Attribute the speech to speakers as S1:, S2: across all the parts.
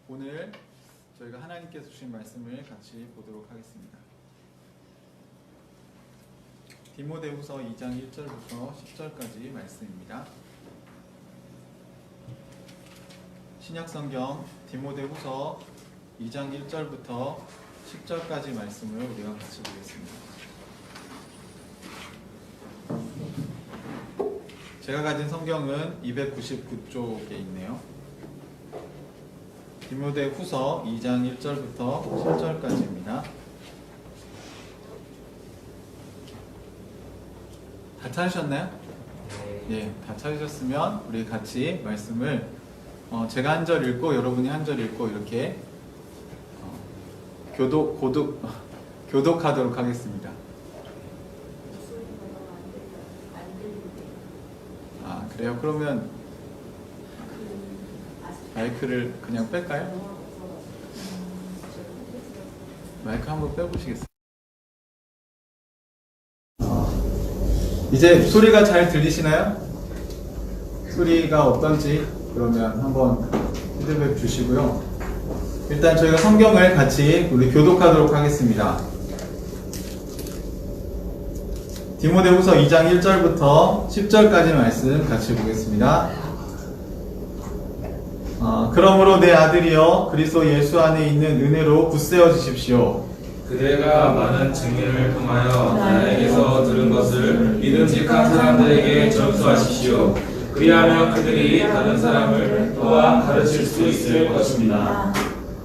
S1: 오늘 저희가 하나님께서 주신 말씀을 같이 보도록 하겠습니다. 디모데후서 2장 1절부터 10절까지 말씀입니다. 신약성경 디모데후서 2장 1절부터 10절까지 말씀을 우리가 같이 보겠습니다. 제가 가진 성경은 299쪽에 있네요. 디모데후서 2장 1절부터 10절까지입니다. 다 찾으셨나요? 네, 다 찾으셨으면 우리 같이 말씀을 제가 한 절 읽고 여러분이 한 절 읽고 이렇게 교독하도록 하겠습니다. 아, 그래요? 그러면 마이크를 그냥 뺄까요? 마이크 한번 빼보시겠어요? 이제 소리가 잘 들리시나요? 소리가 어떤지 그러면 한번 피드백 주시고요. 일단 저희가 성경을 같이 우리 교독하도록 하겠습니다. 디모데후서 2장 1절부터 10절까지 말씀 같이 보겠습니다. 그러므로 내 아들이여 그리스도 예수 안에 있는 은혜로 굳세어지십시오.
S2: 그대가 많은 증인을 통하여 나에게서 들은 것을 믿음직한 사람들에게 전수하십시오. 그리하면 그들이 다른 사람을 또한 가르칠 수 있을 것입니다.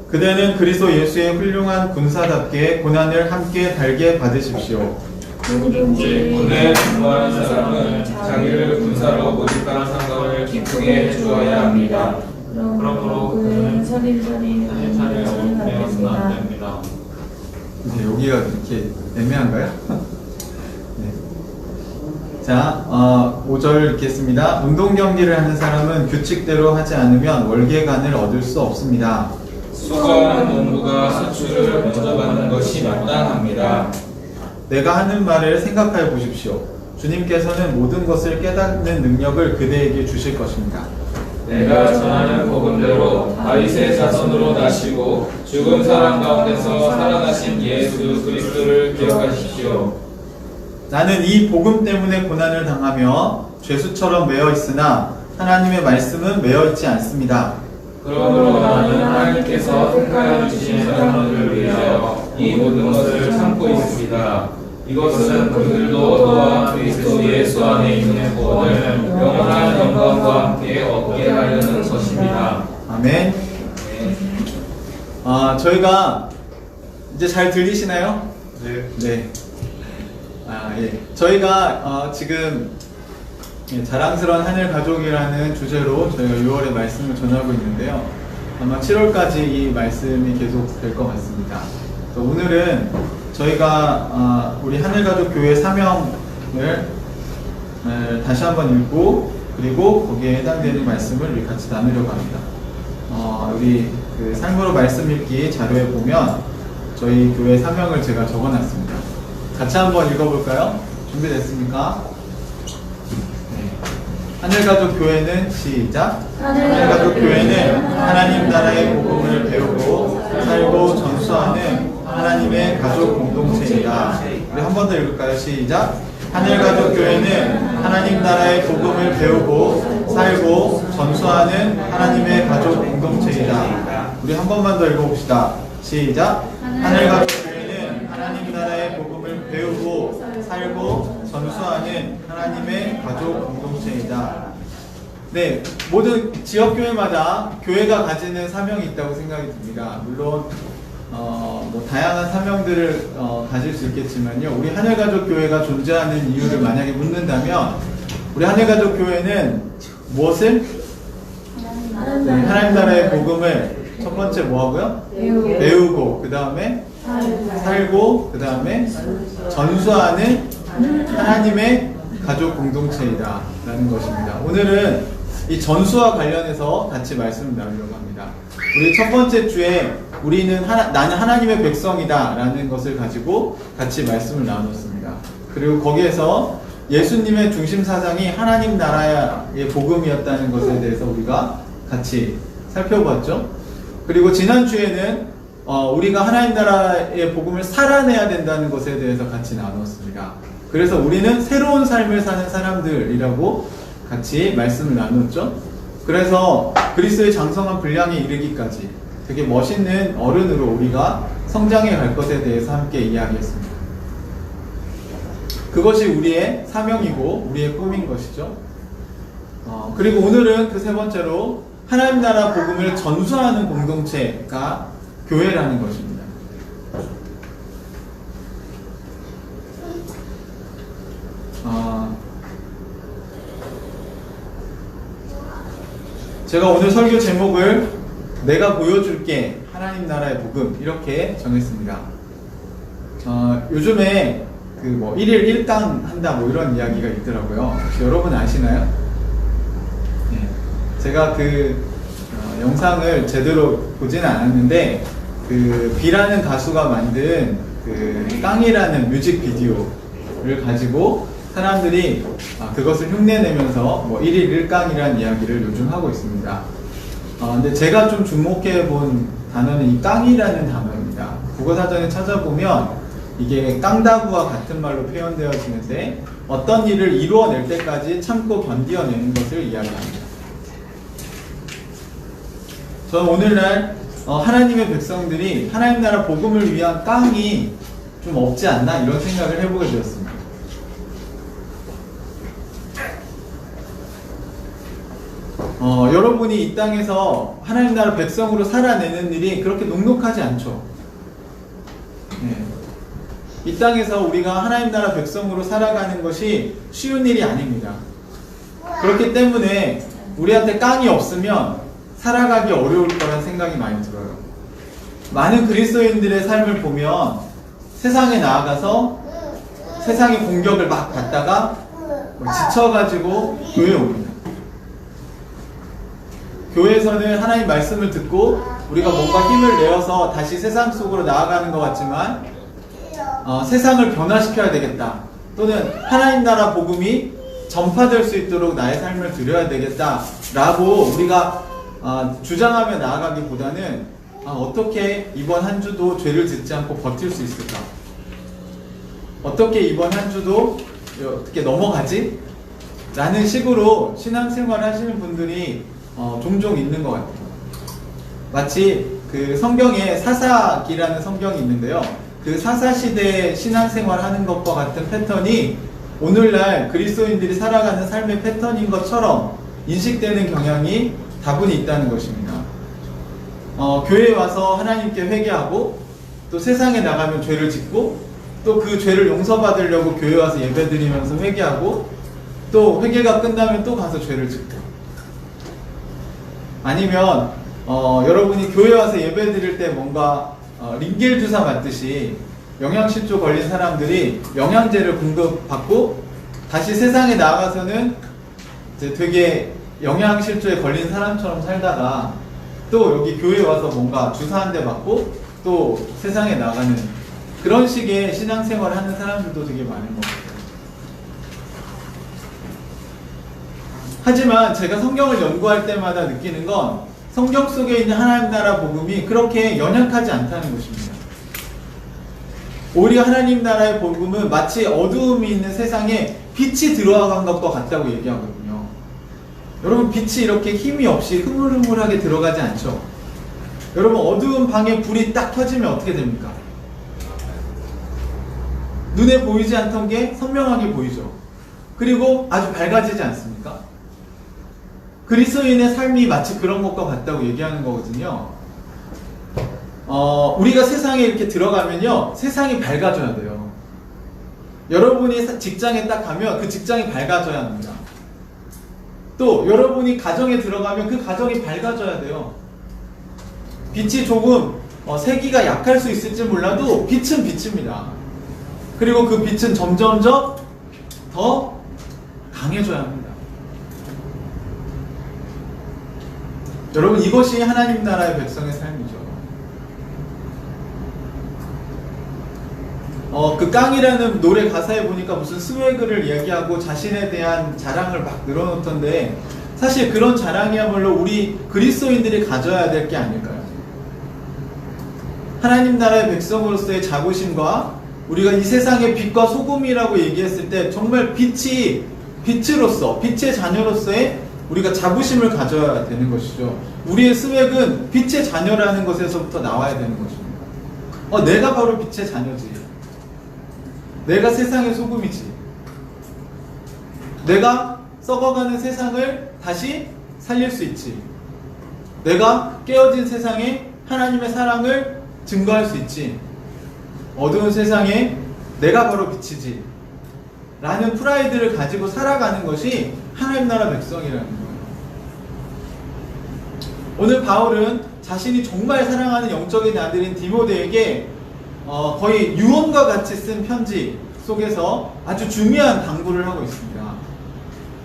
S1: 그대는 그리스도 예수의 훌륭한 군사답게 고난을 함께 달게 받으십시오.
S2: 누구든지 군에 근무하는 사람은 자기를 군사로 모집한 상관을 기쁘게 주어야 합니다. 그러므로 그는 차림차림 배워서는 안 됩니다.
S1: 네, 여기가 이렇게 애매한가요? 네. 자, 5절 읽겠습니다. 운동 경기를 하는 사람은 규칙대로 하지 않으면 월계관을 얻을 수 없습니다.
S2: 수고하는 농부가 수출을 먼저 받는 것이 마땅합니다.
S1: 내가 하는 말을 생각하여 보십시오. 주님께서는 모든 것을 깨닫는 능력을 그대에게 주실 것입니다.
S2: 내가 전하는 복음대로 다윗의 자손으로 나시고 죽은 사람 가운데서 살아나신 예수 그리스도를 기억하십시오.
S1: 나는 이 복음 때문에 고난을 당하며 죄수처럼 매어 있으나 하나님의 말씀은 매어 있지 않습니다.
S2: 그러므로 나는 하나님께서 택하여 주신 사람들을 위하여 이 모든 것을 참고 있습니다. 이것은 그들도 또한 그리스도 예수 안에 있는 구원을 영원한 영광과 함께 얻게 하려는 것입니다.
S1: 아멘. 저희가 이제 잘 들리시나요? 네. 예. 저희가 지금 자랑스러운 하늘 가족이라는 주제로 저희가 6월에 말씀을 전하고 있는데요. 아마 7월까지 이 말씀이 계속 될 것 같습니다. 오늘은 저희가 우리 하늘가족교회 사명을 다시 한번 읽고 그리고 거기에 해당되는 말씀을 우리 같이 나누려고 합니다. 우리 그 삶으로 말씀 읽기 자료에 보면 저희 교회 사명을 제가 적어놨습니다. 같이 한번 읽어볼까요? 준비됐습니까? 네. 하늘가족교회는 시작. 하늘가족교회는 하나님 나라의 복음을 배우고 살고 전수하는 하나님의 가족 공동체이다. 우리 한 번 더 읽을까요? 시작. 하늘가족교회는 하나님 나라의 복음을 배우고 살고 전수하는 하나님의 가족 공동체이다. 우리 한 번만 더 읽어봅시다. 시작. 하늘가족교회는 하나님 나라의 복음을 배우고 살고 전수하는 하나님의 가족 공동체이다. 네, 모든 지역교회마다 교회가 가지는 사명이 있다고 생각이 듭니다. 물론 다양한 사명들을 가질 수 있겠지만요. 우리 하늘가족교회가 존재하는 이유를 만약에 묻는다면 우리 하늘가족교회는 무엇을? 네, 하나님 나라의 복음을 첫 번째 뭐하고요? 배우고 그 다음에 살고 그 다음에 전수하는 하나님의 가족 공동체이다 라는 것입니다. 오늘은 이 전수와 관련해서 같이 말씀을 나누려고 합니다. 우리 첫 번째 주에 우리는 나는 하나님의 백성이다 라는 것을 가지고 같이 말씀을 나눴습니다. 그리고 거기에서 예수님의 중심 사상이 하나님 나라의 복음이었다는 것에 대해서 우리가 같이 살펴봤죠. 그리고 지난주에는 우리가 하나님 나라의 복음을 살아내야 된다는 것에 대해서 같이 나눴습니다. 그래서 우리는 새로운 삶을 사는 사람들이라고 같이 말씀을 나눴죠. 그래서 그리스도의 장성한 분량에 이르기까지 되게 멋있는 어른으로 우리가 성장해 갈 것에 대해서 함께 이야기했습니다. 그것이 우리의 사명이고 우리의 꿈인 것이죠. 그리고 오늘은 그 세 번째로 하나님 나라 복음을 전수하는 공동체가 교회라는 것입니다. 제가 오늘 설교 제목을 내가 보여줄게 하나님 나라의 복음 이렇게 정했습니다. 요즘에 그 뭐 1일 1강 한다 뭐 이런 이야기가 있더라고요. 혹시 여러분 아시나요? 네. 제가 그 영상을 제대로 보지는 않았는데 그 비라는 가수가 만든 그 깡이라는 뮤직비디오를 가지고 사람들이 그것을 흉내내면서 뭐 1일 1강이라는 이야기를 요즘 하고 있습니다. 근데 제가 좀 주목해 본 단어는 이 깡이라는 단어입니다. 국어사전에 찾아보면 이게 깡다구와 같은 말로 표현되어지는데 어떤 일을 이루어낼 때까지 참고 견디어내는 것을 이야기합니다. 저는 오늘날 하나님의 백성들이 하나님 나라 복음을 위한 깡이 좀 없지 않나 이런 생각을 해보게 되었습니다. 여러분이 이 땅에서 하나님 나라 백성으로 살아내는 일이 그렇게 녹록하지 않죠. 네. 이 땅에서 우리가 하나님 나라 백성으로 살아가는 것이 쉬운 일이 아닙니다. 그렇기 때문에 우리한테 깡이 없으면 살아가기 어려울 거라는 생각이 많이 들어요. 많은 그리스도인들의 삶을 보면 세상에 나아가서 세상의 공격을 막 받다가 지쳐가지고 교회에 옵니다. 교회에서는 하나님 말씀을 듣고 우리가 뭔가 힘을 내어서 다시 세상 속으로 나아가는 것 같지만 세상을 변화시켜야 되겠다. 또는 하나님 나라 복음이 전파될 수 있도록 나의 삶을 드려야 되겠다. 라고 우리가 주장하며 나아가기보다는 어떻게 이번 한 주도 죄를 짓지 않고 버틸 수 있을까? 어떻게 이번 한 주도 어떻게 넘어가지? 라는 식으로 신앙생활 하시는 분들이 종종 있는 것 같아요. 마치 그 성경에 사사기라는 성경이 있는데요. 그 사사시대의 신앙생활 하는 것과 같은 패턴이 오늘날 그리스도인들이 살아가는 삶의 패턴인 것처럼 인식되는 경향이 다분히 있다는 것입니다. 교회에 와서 하나님께 회개하고 또 세상에 나가면 죄를 짓고 또 그 죄를 용서받으려고 교회 와서 예배드리면서 회개하고 또 회개가 끝나면 또 가서 죄를 짓고 아니면 여러분이 교회 와서 예배 드릴 때 뭔가 링겔 주사 맞듯이 영양실조 걸린 사람들이 영양제를 공급받고 다시 세상에 나가서는 이제 되게 영양실조에 걸린 사람처럼 살다가 또 여기 교회에 와서 뭔가 주사 한 대 맞고 또 세상에 나가는 그런 식의 신앙생활을 하는 사람들도 되게 많은 것 같아요. 하지만 제가 성경을 연구할 때마다 느끼는 건 성경 속에 있는 하나님 나라 복음이 그렇게 연약하지 않다는 것입니다. 오히려 하나님 나라의 복음은 마치 어두움이 있는 세상에 빛이 들어간 것과 같다고 얘기하거든요. 여러분, 빛이 이렇게 힘이 없이 흐물흐물하게 들어가지 않죠. 여러분, 어두운 방에 불이 딱 켜지면 어떻게 됩니까? 눈에 보이지 않던 게 선명하게 보이죠. 그리고 아주 밝아지지 않습니까? 그리스도인의 삶이 마치 그런 것과 같다고 얘기하는 거거든요. 우리가 세상에 이렇게 들어가면요, 세상이 밝아져야 돼요. 여러분이 직장에 딱 가면 그 직장이 밝아져야 합니다. 또 여러분이 가정에 들어가면 그 가정이 밝아져야 돼요. 빛이 조금 세기가 약할 수 있을지 몰라도 빛은 빛입니다. 그리고 그 빛은 점점점 더 강해져야 합니다. 여러분, 이것이 하나님 나라의 백성의 삶이죠. 그 깡이라는 노래 가사에 보니까 무슨 스웨그를 이야기하고 자신에 대한 자랑을 막 늘어놓던데 사실 그런 자랑이야말로 우리 그리스도인들이 가져야 될 게 아닐까요? 하나님 나라의 백성으로서의 자부심과 우리가 이 세상의 빛과 소금이라고 얘기했을 때 정말 빛으로서 빛의 자녀로서의 우리가 자부심을 가져야 되는 것이죠. 우리의 스웩은 빛의 자녀라는 것에서부터 나와야 되는 것입니다. 내가 바로 빛의 자녀지. 내가 세상의 소금이지. 내가 썩어가는 세상을 다시 살릴 수 있지. 내가 깨어진 세상에 하나님의 사랑을 증거할 수 있지. 어두운 세상에 내가 바로 빛이지. 라는 프라이드를 가지고 살아가는 것이 하나님 나라 백성이라는 거예요. 오늘 바울은 자신이 정말 사랑하는 영적인 아들인 디모데에게 거의 유언과 같이 쓴 편지 속에서 아주 중요한 당부를 하고 있습니다.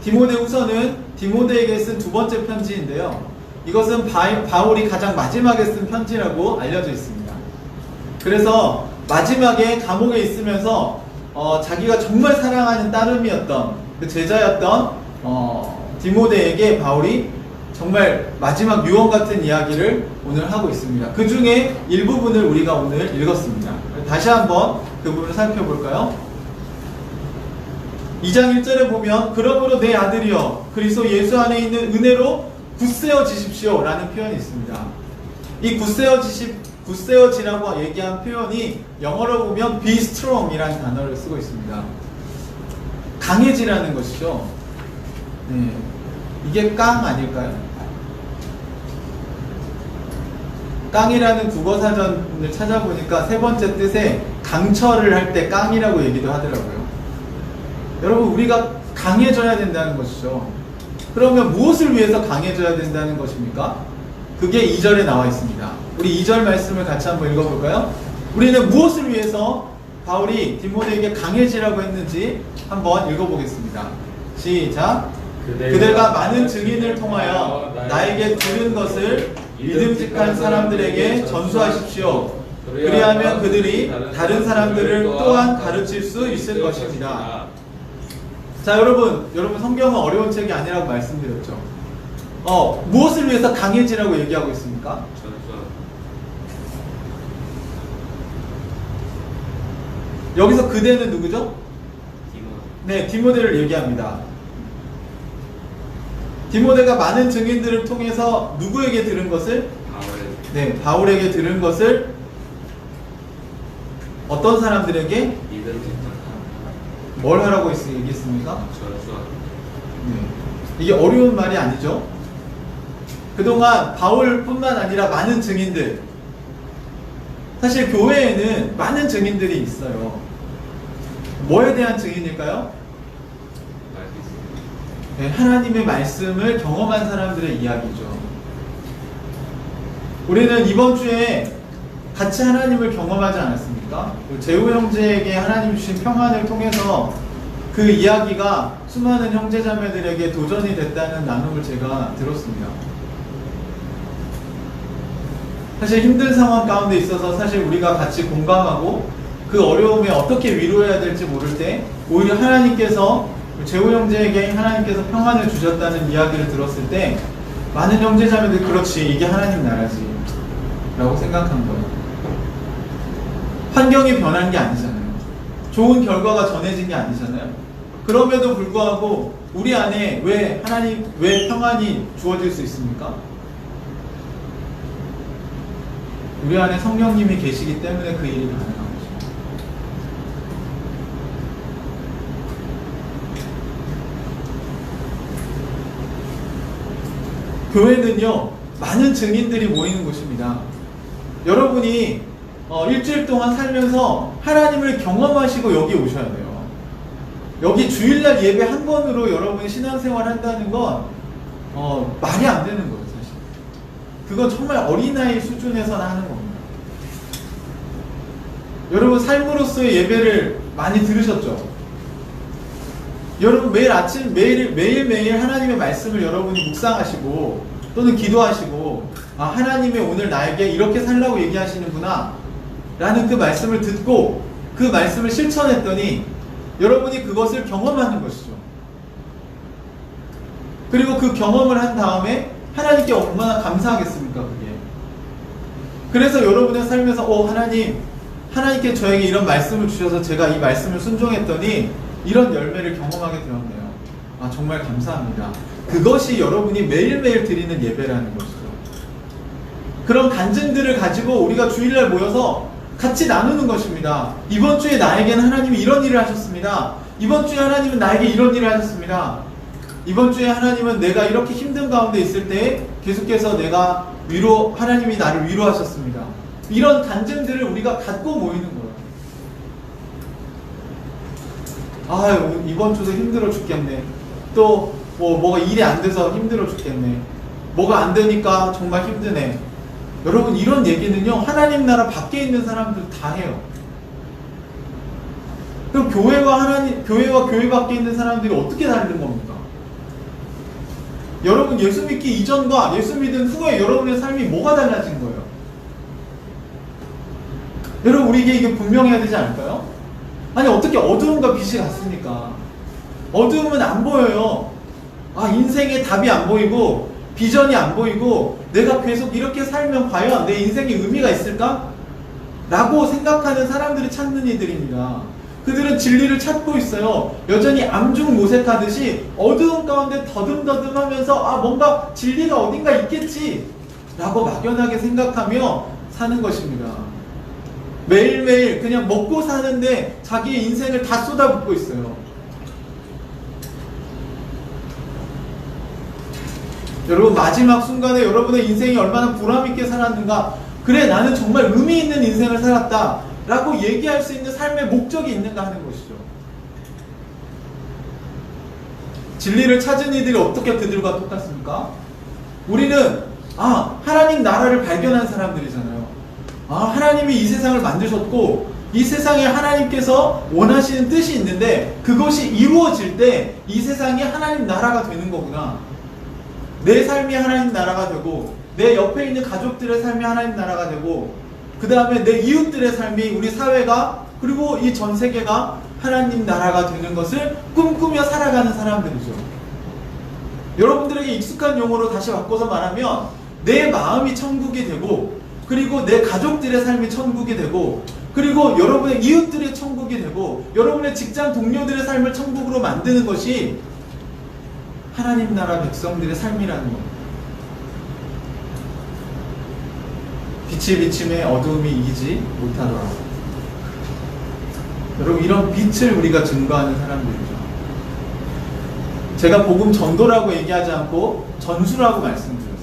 S1: 디모데후서는 디모데에게 쓴 두 번째 편지인데요. 이것은 바울이 가장 마지막에 쓴 편지라고 알려져 있습니다. 그래서 마지막에 감옥에 있으면서 자기가 정말 사랑하는 따름이었던 그 제자였던 디모데에게 바울이 정말 마지막 유언 같은 이야기를 오늘 하고 있습니다. 그 중에 일부분을 우리가 오늘 읽었습니다. 다시 한번 그 부분을 살펴볼까요? 2장 1절에 보면 그러므로 내 아들이여 그리스도 예수 안에 있는 은혜로 굳세어지십시오 라는 표현이 있습니다. 이 굳세어지라고 얘기한 표현이 영어로 보면 be strong 이라는 단어를 쓰고 있습니다. 강해지라는 것이죠. 네. 이게 깡 아닐까요? 깡이라는 국어사전을 찾아보니까 세 번째 뜻에 강철을 할 때 깡이라고 얘기도 하더라고요. 여러분, 우리가 강해져야 된다는 것이죠. 그러면 무엇을 위해서 강해져야 된다는 것입니까? 그게 2절에 나와 있습니다. 우리 2절 말씀을 같이 한번 읽어볼까요? 우리는 무엇을 위해서 바울이 디모데에게 강해지라고 했는지 한번 읽어보겠습니다. 시작! 그들과 많은 증인을 통하여 나에게 들은 것을 믿음직한 사람들에게 전수하십시오. 그리하면 그들이 다른 사람들을 또한 가르칠 수 있을 것입니다. 자, 여러분 성경은 어려운 책이 아니라고 말씀드렸죠. 무엇을 위해서 강해지라고 얘기하고 있습니까? 여기서 그대는 누구죠? 네, 디모데를 얘기합니다. 디모데가 많은 증인들을 통해서 누구에게 들은 것을? 네, 바울에게 들은 것을 어떤 사람들에게? 뭘 하라고 얘기했습니까? 네. 이게 어려운 말이 아니죠. 그동안 바울뿐만 아니라 많은 증인들, 사실 교회에는 많은 증인들이 있어요. 뭐에 대한 증인일까요? 네, 하나님의 말씀을 경험한 사람들의 이야기죠. 우리는 이번 주에 같이 하나님을 경험하지 않았습니까? 재우 형제에게 하나님 주신 평안을 통해서 그 이야기가 수많은 형제자매들에게 도전이 됐다는 나눔을 제가 들었습니다. 사실 힘든 상황 가운데 있어서 사실 우리가 같이 공감하고 그 어려움에 어떻게 위로해야 될지 모를 때 오히려 하나님께서 재우 형제에게 하나님께서 평안을 주셨다는 이야기를 들었을 때 많은 형제자매들 그렇지 이게 하나님 나라지 라고 생각한 거예요. 환경이 변한 게 아니잖아요. 좋은 결과가 전해진 게 아니잖아요. 그럼에도 불구하고 우리 안에 왜 평안이 주어질 수 있습니까? 우리 안에 성령님이 계시기 때문에 그 일이 가능한 거죠. 교회는요, 많은 증인들이 모이는 곳입니다. 여러분이 일주일 동안 살면서 하나님을 경험하시고 여기 오셔야 돼요. 여기 주일날 예배 한 번으로 여러분이 신앙생활 한다는 건 말이 안 되는 거예요, 사실. 그건 정말 어린아이 수준에서나 하는 겁니다. 여러분 삶으로서의 예배를 많이 들으셨죠? 여러분 매일매일 하나님의 말씀을 여러분이 묵상하시고 또는 기도하시고 하나님이 오늘 나에게 이렇게 살라고 얘기하시는구나 라는 그 말씀을 듣고 그 말씀을 실천했더니 여러분이 그것을 경험하는 것이죠. 그리고 그 경험을 한 다음에 하나님께 얼마나 감사하겠습니까, 그게. 그래서 여러분의 삶에서 하나님께 저에게 이런 말씀을 주셔서 제가 이 말씀을 순종했더니 이런 열매를 경험하게 되었네요. 아, 정말 감사합니다. 그것이 여러분이 매일매일 드리는 예배라는 것이죠. 그런 간증들을 가지고 우리가 주일날 모여서 같이 나누는 것입니다. 이번 주에 나에게는 하나님이 이런 일을 하셨습니다. 이번 주에 하나님은 나에게 이런 일을 하셨습니다. 이번 주에 하나님은 내가 이렇게 힘든 가운데 있을 때 계속해서 하나님이 나를 위로하셨습니다. 이런 간증들을 우리가 갖고 모이는 거예요. 이번 주도 힘들어 죽겠네. 또 뭐가 일이 안 돼서 힘들어 죽겠네. 뭐가 안 되니까 정말 힘드네. 여러분, 이런 얘기는요, 하나님 나라 밖에 있는 사람들 다 해요. 그럼 교회와 교회 밖에 있는 사람들이 어떻게 다른 겁니까? 여러분, 예수 믿기 이전과 예수 믿은 후에 여러분의 삶이 뭐가 달라진 거예요? 여러분, 우리에게 이게 분명해야 되지 않을까요? 아니, 어떻게 어두움과 빛이 같습니까? 어두움은 안 보여요. 인생의 답이 안 보이고 비전이 안 보이고 내가 계속 이렇게 살면 과연 내 인생에 의미가 있을까? 라고 생각하는 사람들이 찾는 이들입니다. 그들은 진리를 찾고 있어요. 여전히 암중모색하듯이 어두운 가운데 더듬더듬 하면서 뭔가 진리가 어딘가 있겠지 라고 막연하게 생각하며 사는 것입니다. 매일매일 그냥 먹고 사는데 자기의 인생을 다 쏟아붓고 있어요. 여러분, 마지막 순간에 여러분의 인생이 얼마나 보람있게 살았는가, 그래 나는 정말 의미 있는 인생을 살았다 라고 얘기할 수 있는 삶의 목적이 있는가 하는 것이죠. 진리를 찾은 이들이 어떻게 그들과 똑같습니까? 우리는 하나님 나라를 발견한 사람들이잖아요. 하나님이 이 세상을 만드셨고 이 세상에 하나님께서 원하시는 뜻이 있는데 그것이 이루어질 때 이 세상이 하나님 나라가 되는 거구나. 내 삶이 하나님 나라가 되고 내 옆에 있는 가족들의 삶이 하나님 나라가 되고 그 다음에 내 이웃들의 삶이, 우리 사회가, 그리고 이 전 세계가 하나님 나라가 되는 것을 꿈꾸며 살아가는 사람들이죠. 여러분들에게 익숙한 용어로 다시 바꿔서 말하면 내 마음이 천국이 되고, 그리고 내 가족들의 삶이 천국이 되고, 그리고 여러분의 이웃들의 천국이 되고, 여러분의 직장 동료들의 삶을 천국으로 만드는 것이 하나님 나라 백성들의 삶이라는 겁니다. 빛이 비침에 어두움이 이기지 못하더라. 여러분, 이런 빛을 우리가 증거하는 사람들이죠. 제가 복음 전도라고 얘기하지 않고 전수라고 말씀드렸습니다.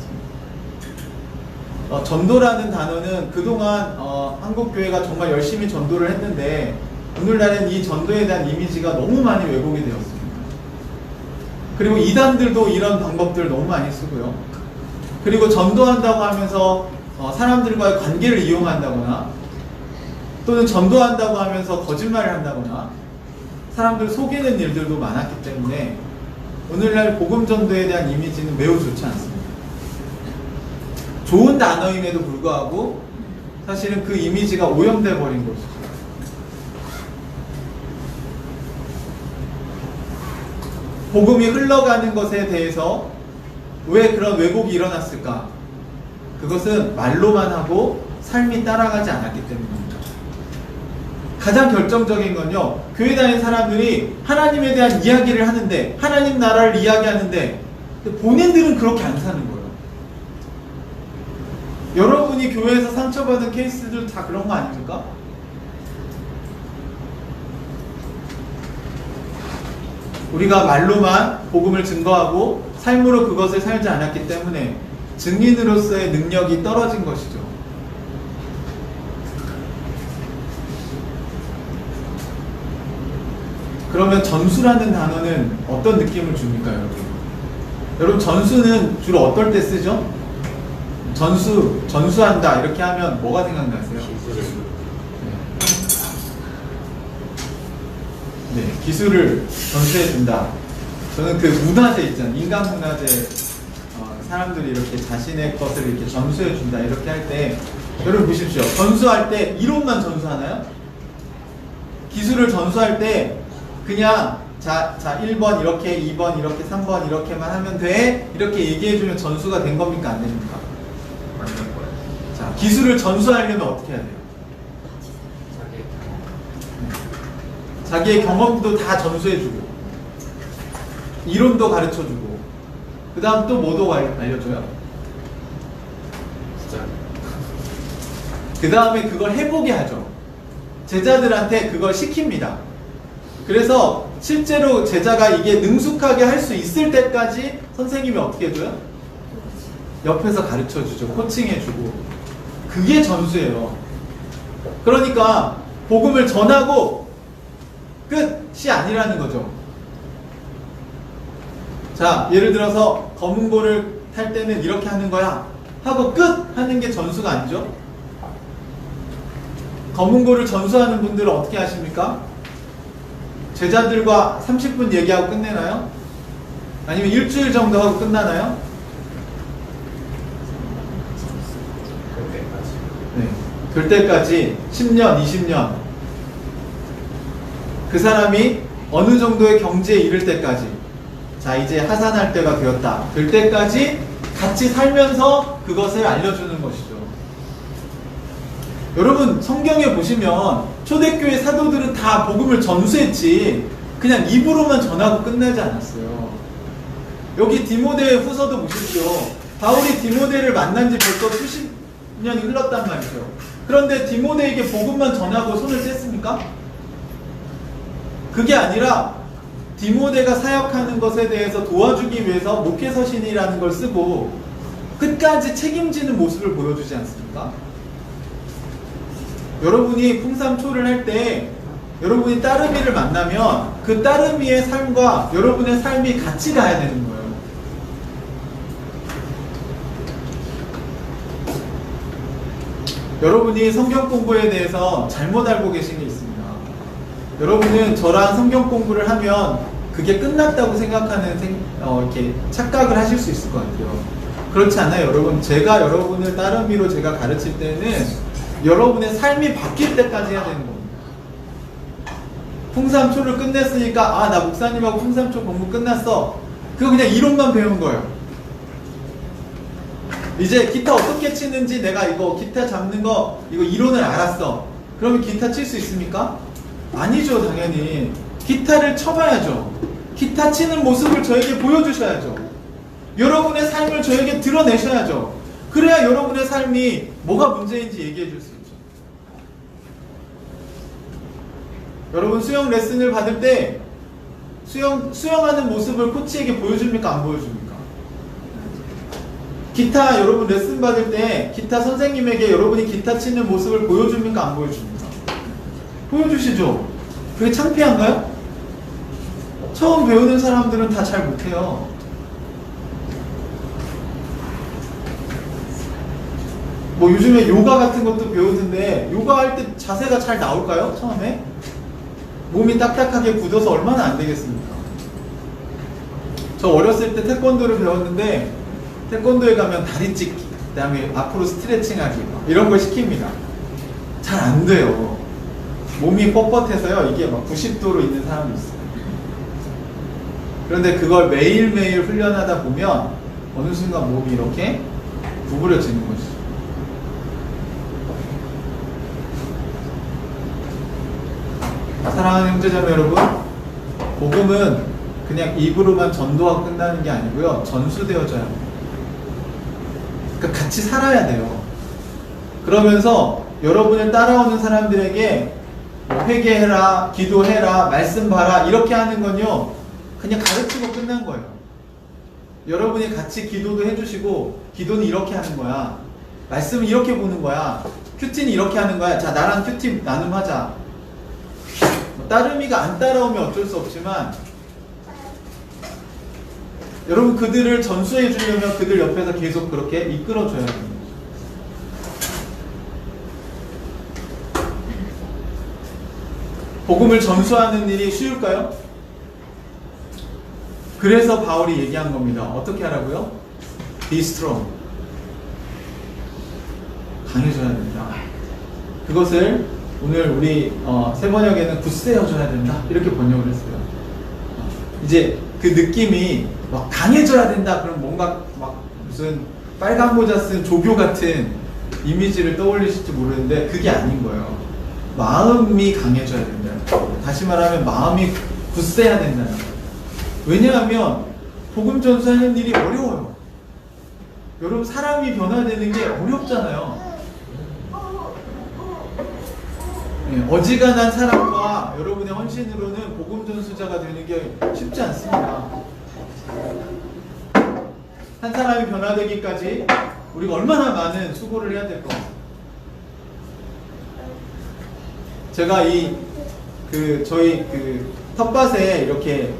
S1: 전도라는 단어는 그동안 한국교회가 정말 열심히 전도를 했는데 오늘날은 이 전도에 대한 이미지가 너무 많이 왜곡이 되었습니다. 그리고 이단들도 이런 방법들을 너무 많이 쓰고요. 그리고 전도한다고 하면서 사람들과의 관계를 이용한다거나, 또는 전도한다고 하면서 거짓말을 한다거나 사람들 속이는 일들도 많았기 때문에 오늘날 복음 전도에 대한 이미지는 매우 좋지 않습니다. 좋은 단어임에도 불구하고 사실은 그 이미지가 오염돼 버린 것이죠. 복음이 흘러가는 것에 대해서 왜 그런 왜곡이 일어났을까? 그것은 말로만 하고 삶이 따라가지 않았기 때문입니다. 가장 결정적인 건요, 교회 다니는 사람들이 하나님에 대한 이야기를 하는데, 하나님 나라를 이야기하는데 본인들은 그렇게 안 사는 거예요. 여러분이 교회에서 상처받은 케이스들 다 그런 거 아닙니까? 우리가 말로만 복음을 증거하고 삶으로 그것을 살지 않았기 때문에 증인으로서의 능력이 떨어진 것이죠. 그러면 전수라는 단어는 어떤 느낌을 줍니까, 여러분? 여러분, 전수는 주로 어떨 때 쓰죠? 전수한다 이렇게 하면 뭐가 생각나세요? 네, 기술을 전수해준다. 저는 그 문화재 있잖아요. 인간 문화재, 사람들이 이렇게 자신의 것을 이렇게 전수해준다 이렇게 할 때, 여러분 보십시오. 전수할 때 이론만 전수하나요? 기술을 전수할 때 그냥 자 1번 이렇게, 2번 이렇게, 3번 이렇게만 하면 돼, 이렇게 얘기해주면 전수가 된 겁니까, 안 됩니까? 자, 기술을 전수하려면 어떻게 해야 돼요? 자기의 경험도 다 전수해주고 이론도 가르쳐주고 그 다음 또 뭐도 알려줘요? 그 다음에 그걸 해보게 하죠. 제자들한테 그걸 시킵니다. 그래서 실제로 제자가 이게 능숙하게 할 수 있을 때까지 선생님이 어떻게 해줘요? 옆에서 가르쳐주죠. 코칭해주고. 그게 전수예요. 그러니까 복음을 전하고 끝이 아니라는 거죠. 자, 예를 들어서 검은고를 탈 때는 이렇게 하는 거야 하고 끝 하는 게 전수가 아니죠. 검은고를 전수하는 분들은 어떻게 하십니까? 제자들과 30분 얘기하고 끝내나요? 아니면 일주일 정도 하고 끝나나요? 네, 될 때까지 10년, 20년 그 사람이 어느 정도의 경지에 이를 때까지, 자 이제 하산할 때가 되었다 될 때까지 같이 살면서 그것을 알려주는 것이죠. 여러분 성경에 보시면 초대교회 사도들은 다 복음을 전수했지 그냥 입으로만 전하고 끝나지 않았어요. 여기 디모데 후서도 보십시오. 바울이 디모데를 만난 지 벌써 수십 년이 흘렀단 말이죠. 그런데 디모데에게 복음만 전하고 손을 뗐습니까? 그게 아니라 디모데가 사역하는 것에 대해서 도와주기 위해서 목회서신이라는 걸 쓰고 끝까지 책임지는 모습을 보여주지 않습니까? 여러분이 풍삼초를 할 때 여러분이 따르미를 만나면 그 따르미의 삶과 여러분의 삶이 같이 가야 되는 거예요. 여러분이 성경 공부에 대해서 잘못 알고 계신 게 있습니다. 여러분은 저랑 성경 공부를 하면 그게 끝났다고 생각하는 이렇게 착각을 하실 수 있을 것 같아요. 그렇지 않아요, 여러분. 제가 여러분을 따르미로 제가 가르칠 때는 여러분의 삶이 바뀔 때까지 해야 되는 겁니다. 풍삼초를 끝냈으니까 나 목사님하고 풍삼초 공부 끝났어. 그거 그냥 이론만 배운 거예요. 이제 기타 어떻게 치는지 내가 이거 기타 잡는 거 이거 이론을 알았어. 그러면 기타 칠 수 있습니까? 아니죠, 당연히. 기타를 쳐봐야죠. 기타 치는 모습을 저에게 보여주셔야죠. 여러분의 삶을 저에게 드러내셔야죠. 그래야 여러분의 삶이 뭐가 문제인지 얘기해 줄 수 있죠. 여러분 수영 레슨을 받을 때 수영하는 모습을 코치에게 보여줍니까? 안 보여줍니까? 기타 여러분 레슨 받을 때 기타 선생님에게 여러분이 기타 치는 모습을 보여줍니까? 안 보여줍니까? 보여주시죠. 그게 창피한가요? 처음 배우는 사람들은 다 잘 못해요. 뭐 요즘에 요가 같은 것도 배우는데 요가 할 때 자세가 잘 나올까요? 처음에? 몸이 딱딱하게 굳어서 얼마나 안 되겠습니까? 저 어렸을 때 태권도를 배웠는데 태권도에 가면 다리 찢기, 그 다음에 앞으로 스트레칭하기 이런 걸 시킵니다. 잘 안 돼요. 몸이 뻣뻣해서요. 이게 막 90도로 있는 사람도 있어요. 그런데 그걸 매일매일 훈련하다 보면 어느 순간 몸이 이렇게 구부려지는 것이죠. 사랑하는 형제자매 여러분, 복음은 그냥 입으로만 전도하고 끝나는 게 아니고요, 전수되어져야 합니다. 그러니까 같이 살아야 돼요. 그러면서 여러분을 따라오는 사람들에게 회개해라, 기도해라, 말씀 봐라 이렇게 하는 건요 그냥 가르치고 끝난 거예요. 여러분이 같이 기도도 해주시고, 기도는 이렇게 하는 거야, 말씀은 이렇게 보는 거야, 큐티는 이렇게 하는 거야, 자 나랑 큐티 나눔하자. 따르미가 안 따라오면 어쩔 수 없지만 여러분 그들을 전수해 주려면 그들 옆에서 계속 그렇게 이끌어줘야 됩니다. 복음을 전수하는 일이 쉬울까요? 그래서 바울이 얘기한 겁니다. 어떻게 하라고요? Be strong. 강해져야 된다. 그것을 오늘 우리 세 번역에는 굳세어져야 된다 이렇게 번역을 했어요. 이제 그 느낌이 막 강해져야 된다 그럼 뭔가 막 무슨 빨간 모자 쓴 조교 같은 이미지를 떠올리실지 모르는데 그게 아닌 거예요. 마음이 강해져야 된다. 다시 말하면 마음이 굳세야 된다는 거예요. 왜냐하면 복음 전수하는 일이 어려워요. 여러분, 사람이 변화되는 게 어렵잖아요. 네, 어지간한 사람과 여러분의 헌신으로는 복음 전수자가 되는 게 쉽지 않습니다. 한 사람이 변화되기까지 우리가 얼마나 많은 수고를 해야 될 것 같아요. 제가 저희 텃밭에 이렇게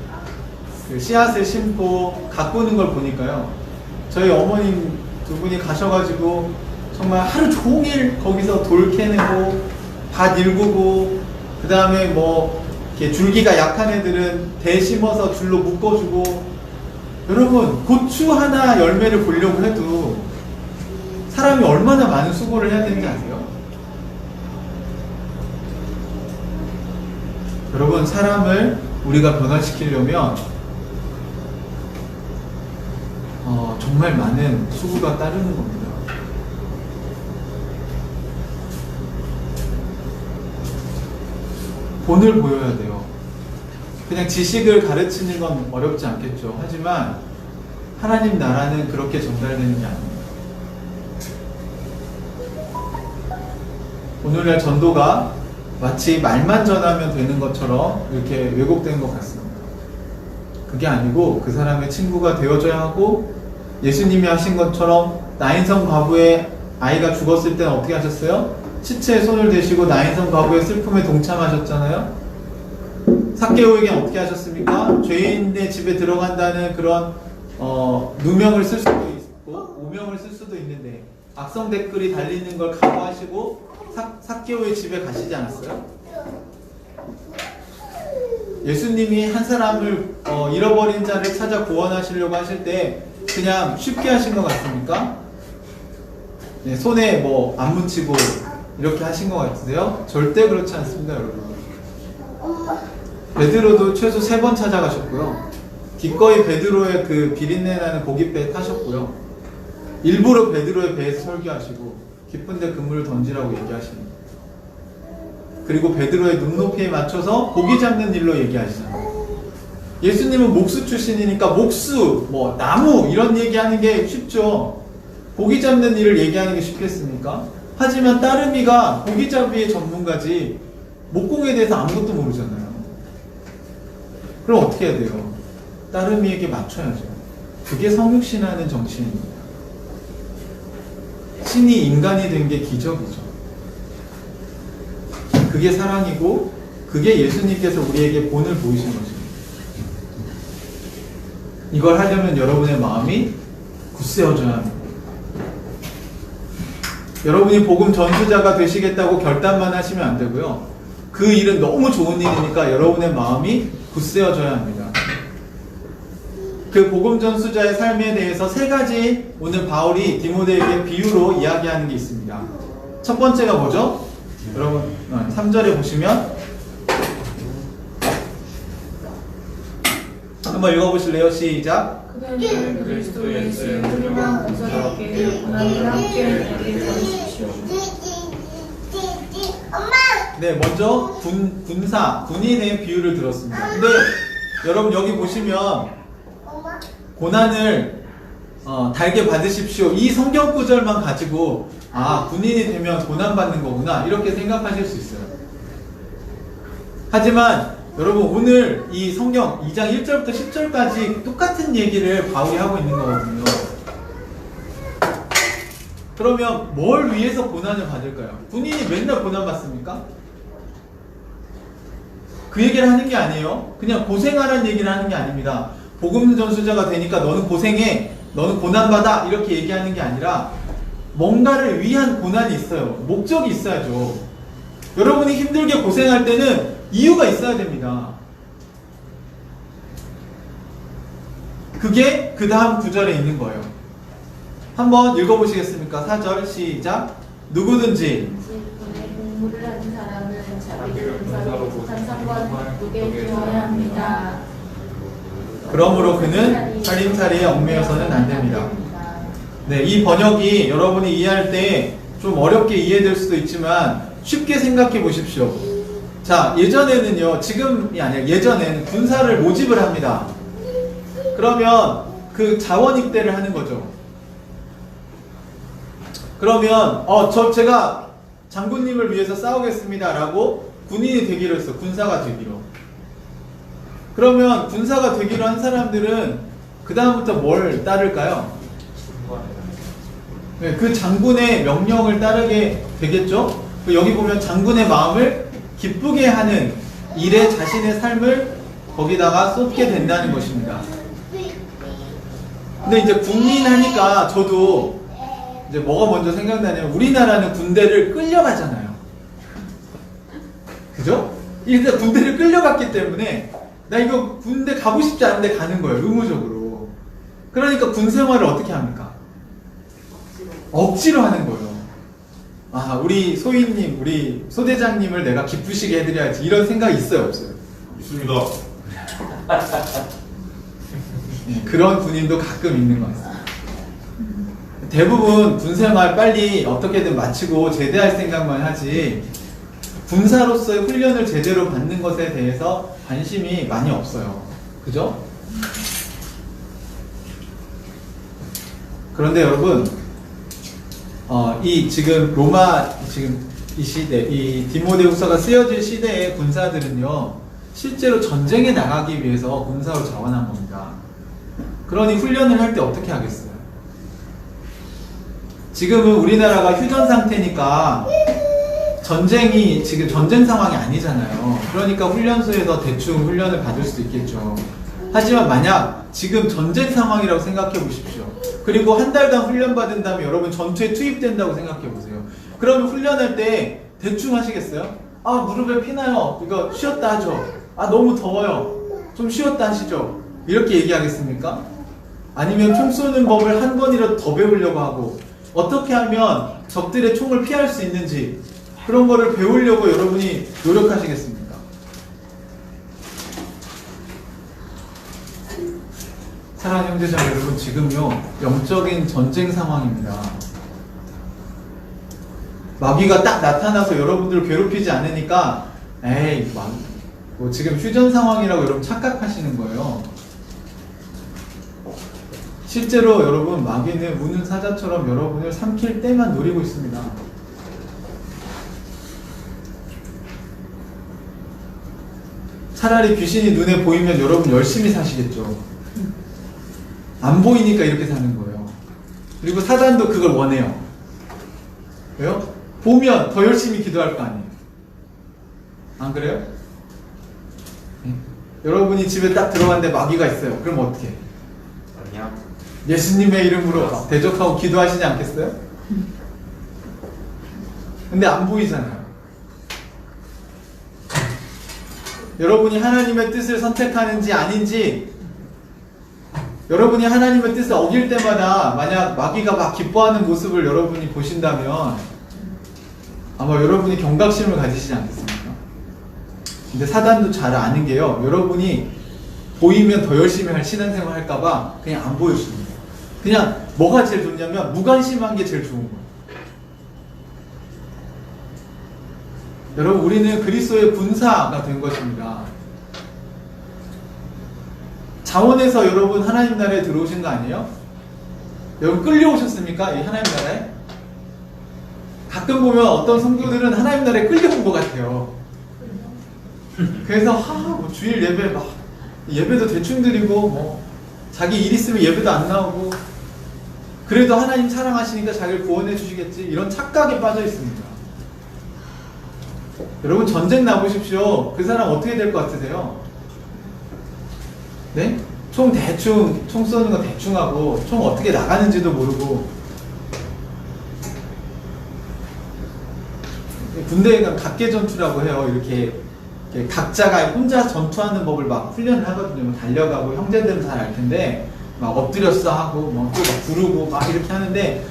S1: 씨앗을 심고 가꾸는 걸 보니까요. 저희 어머님 두 분이 가셔가지고 정말 하루 종일 거기서 돌 캐내고 밭 일구고, 그 다음에 뭐 이렇게 줄기가 약한 애들은 대 심어서 줄로 묶어주고. 여러분, 고추 하나 열매를 보려고 해도 사람이 얼마나 많은 수고를 해야 되는지 아세요? 여러분, 사람을 우리가 변화시키려면 정말 많은 수고가 따르는 겁니다. 본을 보여야 돼요. 그냥 지식을 가르치는 건 어렵지 않겠죠. 하지만 하나님 나라는 그렇게 전달되는 게 아닙니다. 오늘날 전도가 마치 말만 전하면 되는 것처럼 이렇게 왜곡된 것 같습니다. 그게 아니고 그 사람의 친구가 되어줘야 하고, 예수님이 하신 것처럼 나인성 과부의 아이가 죽었을 때는 어떻게 하셨어요? 시체에 손을 대시고 나인성 과부의 슬픔에 동참하셨잖아요. 삭개오에게는 어떻게 하셨습니까? 죄인의 집에 들어간다는 그런 누명을 쓸 수도 있고 오명을 쓸 수도 있는데 악성 댓글이 달리는 걸 각오하시고 삭개오의 집에 가시지 않았어요? 예수님이 한 사람을 잃어버린 자를 찾아 구원하시려고 하실 때 그냥 쉽게 하신 것 같습니까? 네, 손에 뭐 안 묻히고 이렇게 하신 것 같으세요? 절대 그렇지 않습니다, 여러분. 베드로도 최소 3번 찾아가셨고요. 기꺼이 베드로의 그 비린내 나는 고깃배에 타셨고요. 일부러 베드로의 배에서 설교하시고 깊은데 그물을 던지라고 얘기하십니다. 그리고 베드로의 눈높이에 맞춰서 고기 잡는 일로 얘기하시잖아요. 예수님은 목수 출신이니까 목수, 뭐 나무 이런 얘기하는 게 쉽죠. 고기 잡는 일을 얘기하는 게 쉽겠습니까? 하지만 따르미가 고기잡이의 전문가지 목공에 대해서 아무것도 모르잖아요. 그럼 어떻게 해야 돼요? 따르미에게 맞춰야죠. 그게 성육신하는 정신입니다. 신이 인간이 된 게 기적이죠. 그게 사랑이고 그게 예수님께서 우리에게 본을 보이신 것입니다. 이걸 하려면 여러분의 마음이 굳세어져야 합니다. 여러분이 복음 전수자가 되시겠다고 결단만 하시면 안 되고요. 그 일은 너무 좋은 일이니까 여러분의 마음이 굳세어져야 합니다. 그 복음 전수자의 삶에 대해서 3가지 오늘 바울이 디모데에게 비유로 이야기하는 게 있습니다. 첫 번째가 뭐죠? 여러분 3절에 보시면 한번 읽어보실래요? 시작.
S2: 그는 그리스도 예수의 훌륭한 군사답게 고난을 함께 받게 하십시오.
S1: 네, 먼저 군인의 비유를 들었습니다. 근데 여러분 여기 보시면 고난을 달게 받으십시오. 이 성경 구절만 가지고 군인이 되면 고난 받는 거구나 이렇게 생각하실 수 있어요. 하지만 여러분 오늘 이 성경 2장 1절부터 10절까지 똑같은 얘기를 바울이 하고 있는 거거든요. 그러면 뭘 위해서 고난을 받을까요? 군인이 맨날 고난 받습니까? 그 얘기를 하는 게 아니에요. 그냥 고생하라는 얘기를 하는 게 아닙니다. 복음 전수자가 되니까 너는 고생해, 너는 고난받아 이렇게 얘기하는 게 아니라 뭔가를 위한 고난이 있어요. 목적이 있어야죠. 여러분이 힘들게 고생할 때는 이유가 있어야 됩니다. 그게 그 다음 구절에 있는 거예요. 한번 읽어보시겠습니까? 4절 시작. 누구든지
S3: 공부를 하는 사람은 자기를 군사로 산상과 기쁘게 주어야 합니다.
S1: 그러므로 그는 살림살이에 얽매여서는 안 됩니다. 네, 이 번역이 여러분이 이해할 때 좀 어렵게 이해될 수도 있지만 쉽게 생각해 보십시오. 자, 예전에는요, 지금이 아니라 예전에는 군사를 모집을 합니다. 그러면 그 자원 입대를 하는 거죠. 그러면 제가 장군님을 위해서 싸우겠습니다 라고 군인이 되기로 했어. 군사가 되기로. 그러면 군사가 되기로 한 사람들은 그 다음부터 뭘 따를까요? 네, 그 장군의 명령을 따르게 되겠죠. 여기 보면 장군의 마음을 기쁘게 하는 일에 자신의 삶을 거기다가 쏟게 된다는 것입니다. 근데 이제 국민 하니까 저도 이제 뭐가 먼저 생각나냐면 우리나라는 군대를 끌려가잖아요. 그죠? 일단 군대를 끌려갔기 때문에 나 이거 군대 가고 싶지 않은데 가는 거예요. 의무적으로. 그러니까 군 생활을 어떻게 합니까? 억지로 하는 거예요. 아, 우리 소위님, 우리 소대장님을 내가 기쁘시게 해드려야지. 이런 생각이 있어요, 없어요?
S4: 있습니다.
S1: 네, 그런 군인도 가끔 있는 것 같습니다. 대부분 군생활 빨리 어떻게든 마치고 제대할 생각만 하지 군사로서의 훈련을 제대로 받는 것에 대해서 관심이 많이 없어요. 그죠? 그런데 여러분, 이 지금 로마 지금 이 시대, 이 디모데후서가 쓰여질 시대의 군사들은요, 실제로 전쟁에 나가기 위해서 군사로 자원한 겁니다. 그러니 훈련을 할 때 어떻게 하겠어요? 지금은 우리나라가 휴전 상태니까 전쟁이 지금 전쟁 상황이 아니잖아요. 그러니까 훈련소에서 대충 훈련을 받을 수도 있겠죠. 하지만 만약 지금 전쟁 상황이라고 생각해 보십시오. 그리고 한 달간 훈련 받은 다음에 여러분 전투에 투입된다고 생각해 보세요. 그러면 훈련할 때 대충 하시겠어요? 아, 무릎에 피나요. 이거 쉬었다 하죠. 아, 너무 더워요. 좀 쉬었다 하시죠. 이렇게 얘기하겠습니까? 아니면 총 쏘는 법을 한 번이라도 더 배우려고 하고 어떻게 하면 적들의 총을 피할 수 있는지 그런 거를 배우려고 여러분이 노력하시겠습니까? 사랑하는 형제자매 여러분, 지금요 영적인 전쟁 상황입니다. 마귀가 딱 나타나서 여러분들을 괴롭히지 않으니까 에이 뭐 지금 휴전 상황이라고 여러분 착각하시는 거예요. 실제로 여러분 마귀는 우는 사자처럼 여러분을 삼킬 때만 노리고 있습니다. 차라리 귀신이 눈에 보이면 여러분 열심히 사시겠죠. 안 보이니까 이렇게 사는 거예요. 그리고 사단도 그걸 원해요. 왜요? 보면 더 열심히 기도할 거 아니에요. 안 그래요? 네. 여러분이 집에 딱 들어갔는데 마귀가 있어요. 그럼 어떻게 해요?
S2: 아니야.
S1: 예수님의 이름으로 대적하고 기도하시지 않겠어요? 근데 안 보이잖아요. 여러분이 하나님의 뜻을 선택하는지 아닌지, 여러분이 하나님의 뜻을 어길 때마다 만약 마귀가 막 기뻐하는 모습을 여러분이 보신다면 아마 여러분이 경각심을 가지시지 않겠습니까? 근데 사단도 잘 아는 게요, 여러분이 보이면 더 열심히 할 신앙생활 할까봐 그냥 안 보여줍니다. 그냥 뭐가 제일 좋냐면 무관심한 게 제일 좋은 거예요. 여러분, 우리는 그리스도의 군사가 된 것입니다. 자원에서 여러분 하나님 나라에 들어오신 거 아니에요? 여러분 끌려오셨습니까? 이 하나님 나라에? 가끔 보면 어떤 성도들은 하나님 나라에 끌려온 것 같아요. 그래서 뭐 주일 예배 막 예배도 대충 드리고 뭐 자기 일 있으면 예배도 안 나오고 그래도 하나님 사랑하시니까 자기를 구원해 주시겠지, 이런 착각에 빠져 있습니다. 여러분 전쟁 나보십시오. 그 사람 어떻게 될 것 같으세요? 네? 총 쏘는 거 대충 하고 총 어떻게 나가는지도 모르고, 군대에 가면 각계전투라고 해요. 이렇게 각자가 혼자 전투하는 법을 막 훈련을 하거든요. 달려가고 형제들은 잘 알 텐데 막 엎드렸어 하고 뭐 또 막 부르고 막 이렇게 하는데,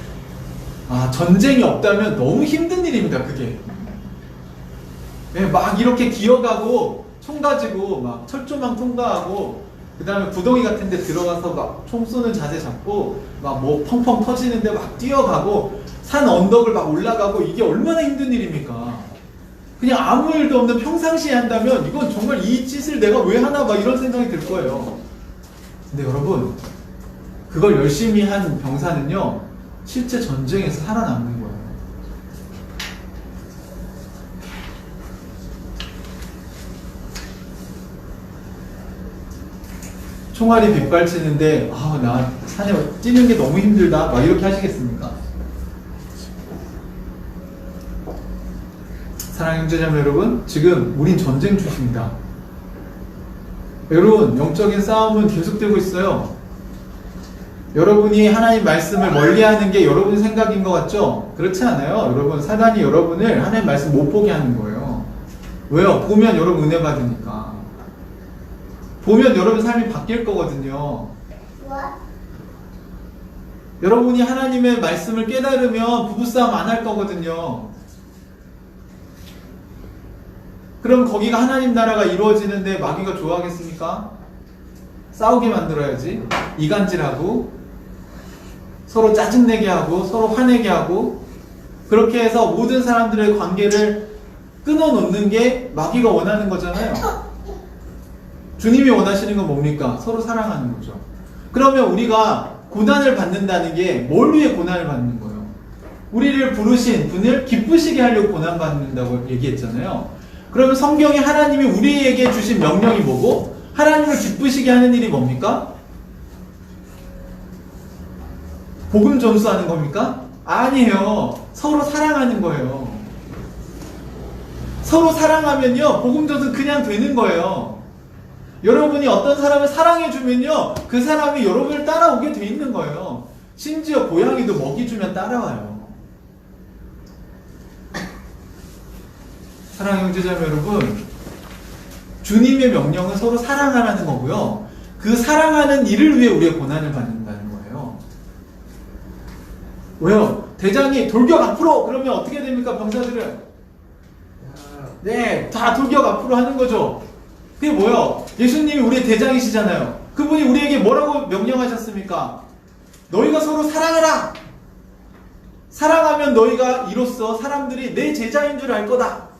S1: 전쟁이 없다면 너무 힘든 일입니다. 그게. 네, 막 이렇게 기어가고 총 가지고 막 철조망 통과하고 그 다음에 구덩이 같은 데 들어가서 막 총 쏘는 자세 잡고 막 뭐 펑펑 터지는데 막 뛰어가고 산 언덕을 막 올라가고 이게 얼마나 힘든 일입니까? 그냥 아무 일도 없는 평상시에 한다면 이건 정말 이 짓을 내가 왜 하나 막 이런 생각이 들 거예요. 근데 여러분 그걸 열심히 한 병사는요 실제 전쟁에서 살아남는 거예요. 총알이 빗발치는데 나 산에 뛰는 게 너무 힘들다 막 이렇게 하시겠습니까? 사랑하는 형제자매 여러분, 지금 우린 전쟁 중입니다. 여러분 영적인 싸움은 계속되고 있어요. 여러분이 하나님 말씀을 멀리하는 게 여러분 생각인 것 같죠? 그렇지 않아요. 여러분 사단이 여러분을 하나님 말씀 못 보게 하는 거예요. 왜요? 보면 여러분 은혜 받으니까. 보면 여러분 삶이 바뀔 거거든요. 여러분이 하나님의 말씀을 깨달으면 부부싸움 안 할 거거든요. 그럼 거기가 하나님 나라가 이루어지는데 마귀가 좋아하겠습니까? 싸우게 만들어야지. 이간질하고 서로 짜증내게 하고 서로 화내게 하고 그렇게 해서 모든 사람들의 관계를 끊어놓는 게 마귀가 원하는 거잖아요. 주님이 원하시는 건 뭡니까? 서로 사랑하는 거죠. 그러면 우리가 고난을 받는다는 게 뭘 위해 고난을 받는 거예요? 우리를 부르신 분을 기쁘시게 하려고 고난받는다고 얘기했잖아요. 그러면 성경에 하나님이 우리에게 주신 명령이 뭐고 하나님을 기쁘시게 하는 일이 뭡니까? 복음 전수하는 겁니까? 아니에요. 서로 사랑하는 거예요. 서로 사랑하면요 복음 전수 그냥 되는 거예요. 여러분이 어떤 사람을 사랑해주면요 그 사람이 여러분을 따라오게 돼 있는 거예요. 심지어 고양이도 먹이 주면 따라와요. 사랑하는 형제자매 여러분, 주님의 명령은 서로 사랑하라는 거고요. 그 사랑하는 일을 위해 우리의 고난을 받는다는 거예요. 왜요? 대장이 돌격 앞으로! 그러면 어떻게 됩니까? 병사들은? 네, 다 돌격 앞으로 하는 거죠. 그게 뭐예요? 예수님이 우리의 대장이시잖아요. 그분이 우리에게 뭐라고 명령하셨습니까? 너희가 서로 사랑해라! 사랑하면 너희가 이로써 사람들이 내 제자인 줄 알 거다.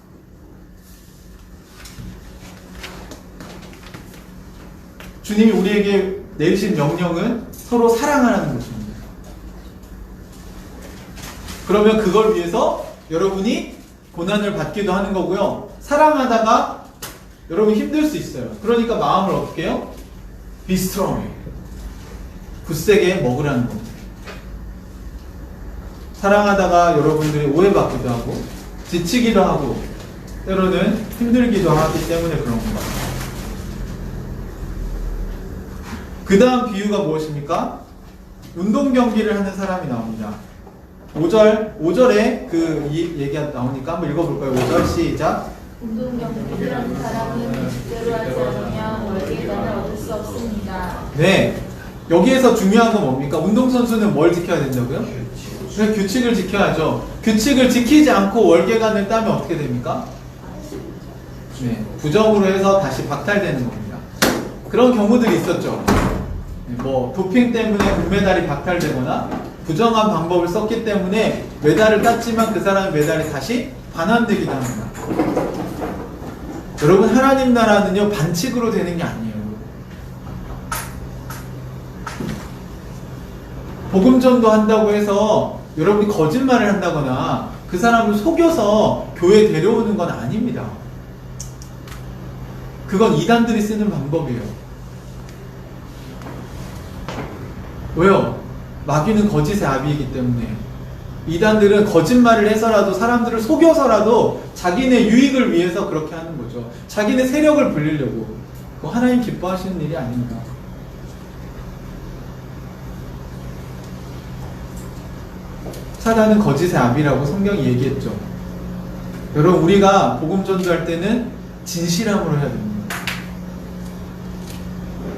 S1: 주님이 우리에게 내리신 명령은 서로 사랑하라는 것입니다. 그러면 그걸 위해서 여러분이 고난을 받기도 하는 거고요. 사랑하다가 여러분 힘들 수 있어요. 그러니까 마음을 어떻게 해요? Be strong. 굳세게 먹으라는 겁니다. 사랑하다가 여러분들이 오해받기도 하고 지치기도 하고 때로는 힘들기도 하기 때문에 그런 것 같아요. 그 다음 비유가 무엇입니까? 운동 경기를 하는 사람이 나옵니다. 5절에 그 얘기가 나오니까 한번 읽어볼까요? 5절 시작.
S3: 운동 경기를 하는 사람은 규칙대로 하지 않으면 월계관을 얻을 수 없습니다.
S1: 네, 여기에서 중요한 건 뭡니까? 운동선수는 뭘 지켜야 된다고요? 네, 규칙을 지켜야죠. 규칙을 지키지 않고 월계관을 따면 어떻게 됩니까? 네, 부정으로 해서 다시 박탈되는 겁니다. 그런 경우들이 있었죠. 뭐 도핑 때문에 금메달이 박탈되거나 부정한 방법을 썼기 때문에 메달을 땄지만 그 사람의 메달이 다시 반환되기도 합니다. 여러분 하나님 나라는요 반칙으로 되는 게 아니에요. 복음전도 한다고 해서 여러분이 거짓말을 한다거나 그 사람을 속여서 교회에 데려오는 건 아닙니다. 그건 이단들이 쓰는 방법이에요. 왜요? 마귀는 거짓의 아비이기 때문에 이단들은 거짓말을 해서라도 사람들을 속여서라도 자기네 유익을 위해서 그렇게 하는 거죠. 자기네 세력을 불리려고. 그거 하나님 기뻐하시는 일이 아닙니다. 사단은 거짓의 아비라고 성경이 얘기했죠. 여러분 우리가 복음 전도할 때는 진실함으로 해야 됩니다.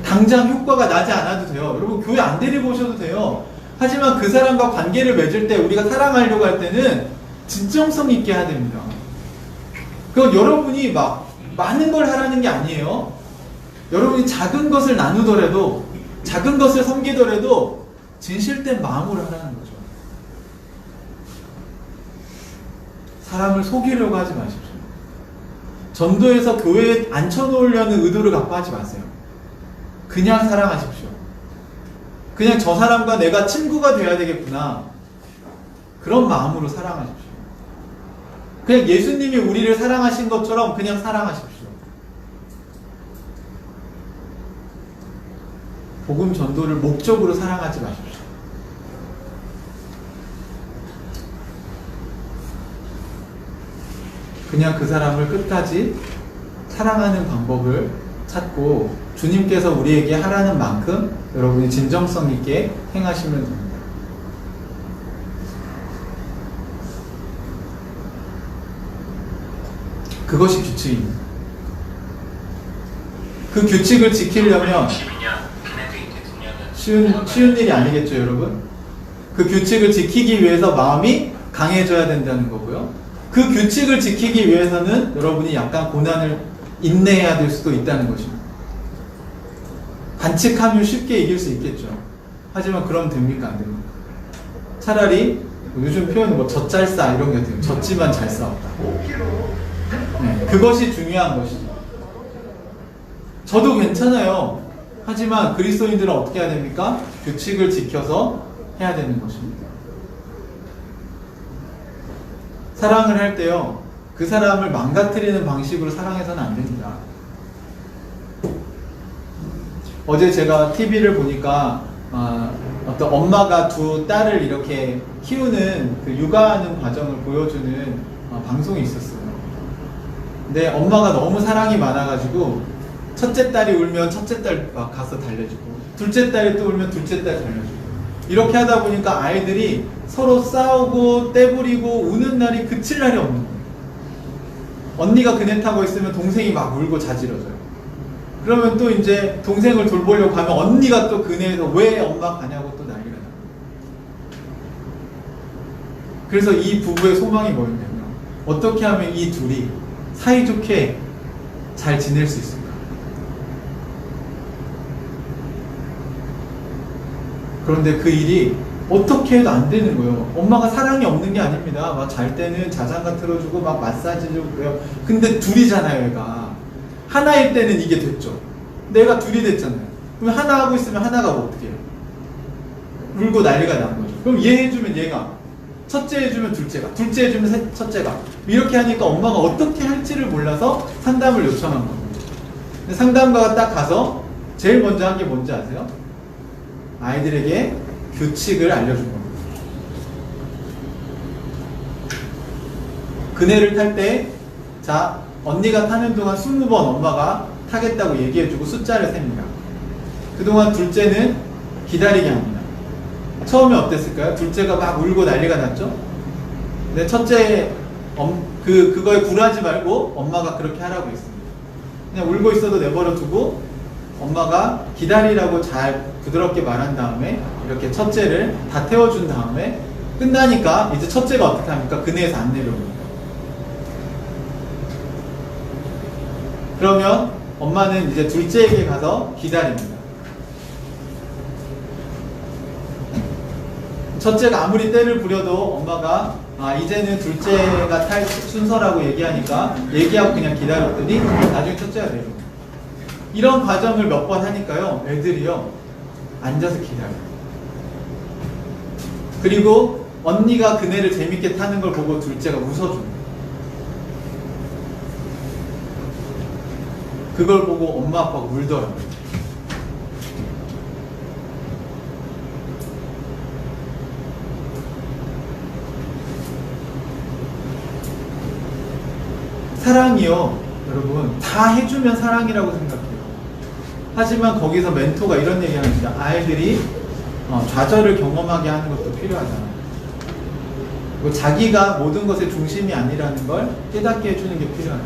S1: 당장 효과가 나지 않아도 돼요. 여러분 교회 안 데리고 오셔도 돼요. 하지만 그 사람과 관계를 맺을 때 우리가 사랑하려고 할 때는 진정성 있게 해야 됩니다. 그건 여러분이 막 많은 걸 하라는 게 아니에요. 여러분이 작은 것을 나누더라도, 작은 것을 섬기더라도 진실된 마음으로 하라는 거죠. 사람을 속이려고 하지 마십시오. 전도에서 교회에 앉혀놓으려는 의도를 갖고 하지 마세요. 그냥 사랑하십시오. 그냥 저 사람과 내가 친구가 돼야 되겠구나, 그런 마음으로 사랑하십시오. 그냥 예수님이 우리를 사랑하신 것처럼 그냥 사랑하십시오. 복음 전도를 목적으로 사랑하지 마십시오. 그냥 그 사람을 끝까지 사랑하는 방법을 찾고 주님께서 우리에게 하라는 만큼 여러분이 진정성 있게 행하시면 됩니다. 그것이 규칙입니다. 그 규칙을 지키려면 쉬운 일이 아니겠죠, 여러분? 그 규칙을 지키기 위해서 마음이 강해져야 된다는 거고요. 그 규칙을 지키기 위해서는 여러분이 약간 고난을 인내해야 될 수도 있다는 것입니다. 반칙하면 쉽게 이길 수 있겠죠. 하지만 그럼 됩니까? 안 됩니까? 차라리 요즘 표현은 뭐 젖잘싸 이런 게 돼요. 졌지만 잘 싸웠다. 네, 그것이 중요한 것이죠. 저도 괜찮아요. 하지만 그리스도인들은 어떻게 해야 됩니까? 규칙을 지켜서 해야 되는 것입니다. 사랑을 할 때요, 그 사람을 망가뜨리는 방식으로 사랑해서는 안 됩니다. 어제 제가 TV를 보니까 어떤 엄마가 두 딸을 이렇게 키우는 그 육아하는 과정을 보여주는 방송이 있었어요. 근데 엄마가 너무 사랑이 많아가지고 첫째 딸이 울면 첫째 딸 막 가서 달래주고, 둘째 딸이 또 울면 둘째 딸 달래주고, 이렇게 하다 보니까 아이들이 서로 싸우고 떼부리고 우는 날이 그칠 날이 없는 거예요. 언니가 그네 타고 있으면 동생이 막 울고 자지러져요. 그러면 또 이제 동생을 돌보려고 가면 언니가 또 그네에서 왜 엄마 가냐고 또 난리가 나요. 그래서 이 부부의 소망이 뭐였냐면, 어떻게 하면 이 둘이 사이좋게 잘 지낼 수 있을까? 그런데 그 일이 어떻게 해도 안 되는 거예요. 엄마가 사랑이 없는 게 아닙니다. 막 잘 때는 자장가 틀어주고 막 마사지 해주고 그래요. 근데 둘이잖아요, 얘가. 하나일 때는 이게 됐죠. 내가 둘이 됐잖아요. 그럼 하나 하고 있으면 하나가 어떻게 해요? 울고 난리가 난 거죠. 그럼 얘 해주면 얘가, 첫째 해주면 둘째가, 둘째 해주면 첫째가, 이렇게 하니까 엄마가 어떻게 할지를 몰라서 상담을 요청한 겁니다. 근데 상담가가 딱 가서 제일 먼저 한 게 뭔지 아세요? 아이들에게 규칙을 알려준 겁니다. 그네를 탈 때, 자, 언니가 타는 동안 20번 엄마가 타겠다고 얘기해주고 숫자를 셉니다. 그동안 둘째는 기다리게 합니다. 처음에 어땠을까요? 둘째가 막 울고 난리가 났죠? 근데 첫째, 그거에 굴하지 말고 엄마가 그렇게 하라고 했습니다. 그냥 울고 있어도 내버려 두고 엄마가 기다리라고 잘 부드럽게 말한 다음에 이렇게 첫째를 다 태워준 다음에 끝나니까 이제 첫째가 어떻게 합니까? 그네에서 안 내려옵니다. 그러면 엄마는 이제 둘째에게 가서 기다립니다. 첫째가 아무리 때를 부려도 엄마가 이제는 둘째가 탈 순서라고 얘기하니까 얘기하고 그냥 기다렸더니 나중에 첫째가 내려옵니다. 이런 과정을 몇 번 하니까요, 애들이요 앉아서 기다려요. 그리고 언니가 그네를 재밌게 타는 걸 보고 둘째가 웃어줍니다. 그걸 보고 엄마 아빠가 울더라고요. 사랑이요, 여러분, 다 해주면 사랑이라고 생각해요. 하지만 거기서 멘토가 이런 얘기 합니다. 아이들이 좌절을 경험하게 하는 것도 필요하잖아요. 그리고 자기가 모든 것의 중심이 아니라는 걸 깨닫게 해주는 게 필요하다.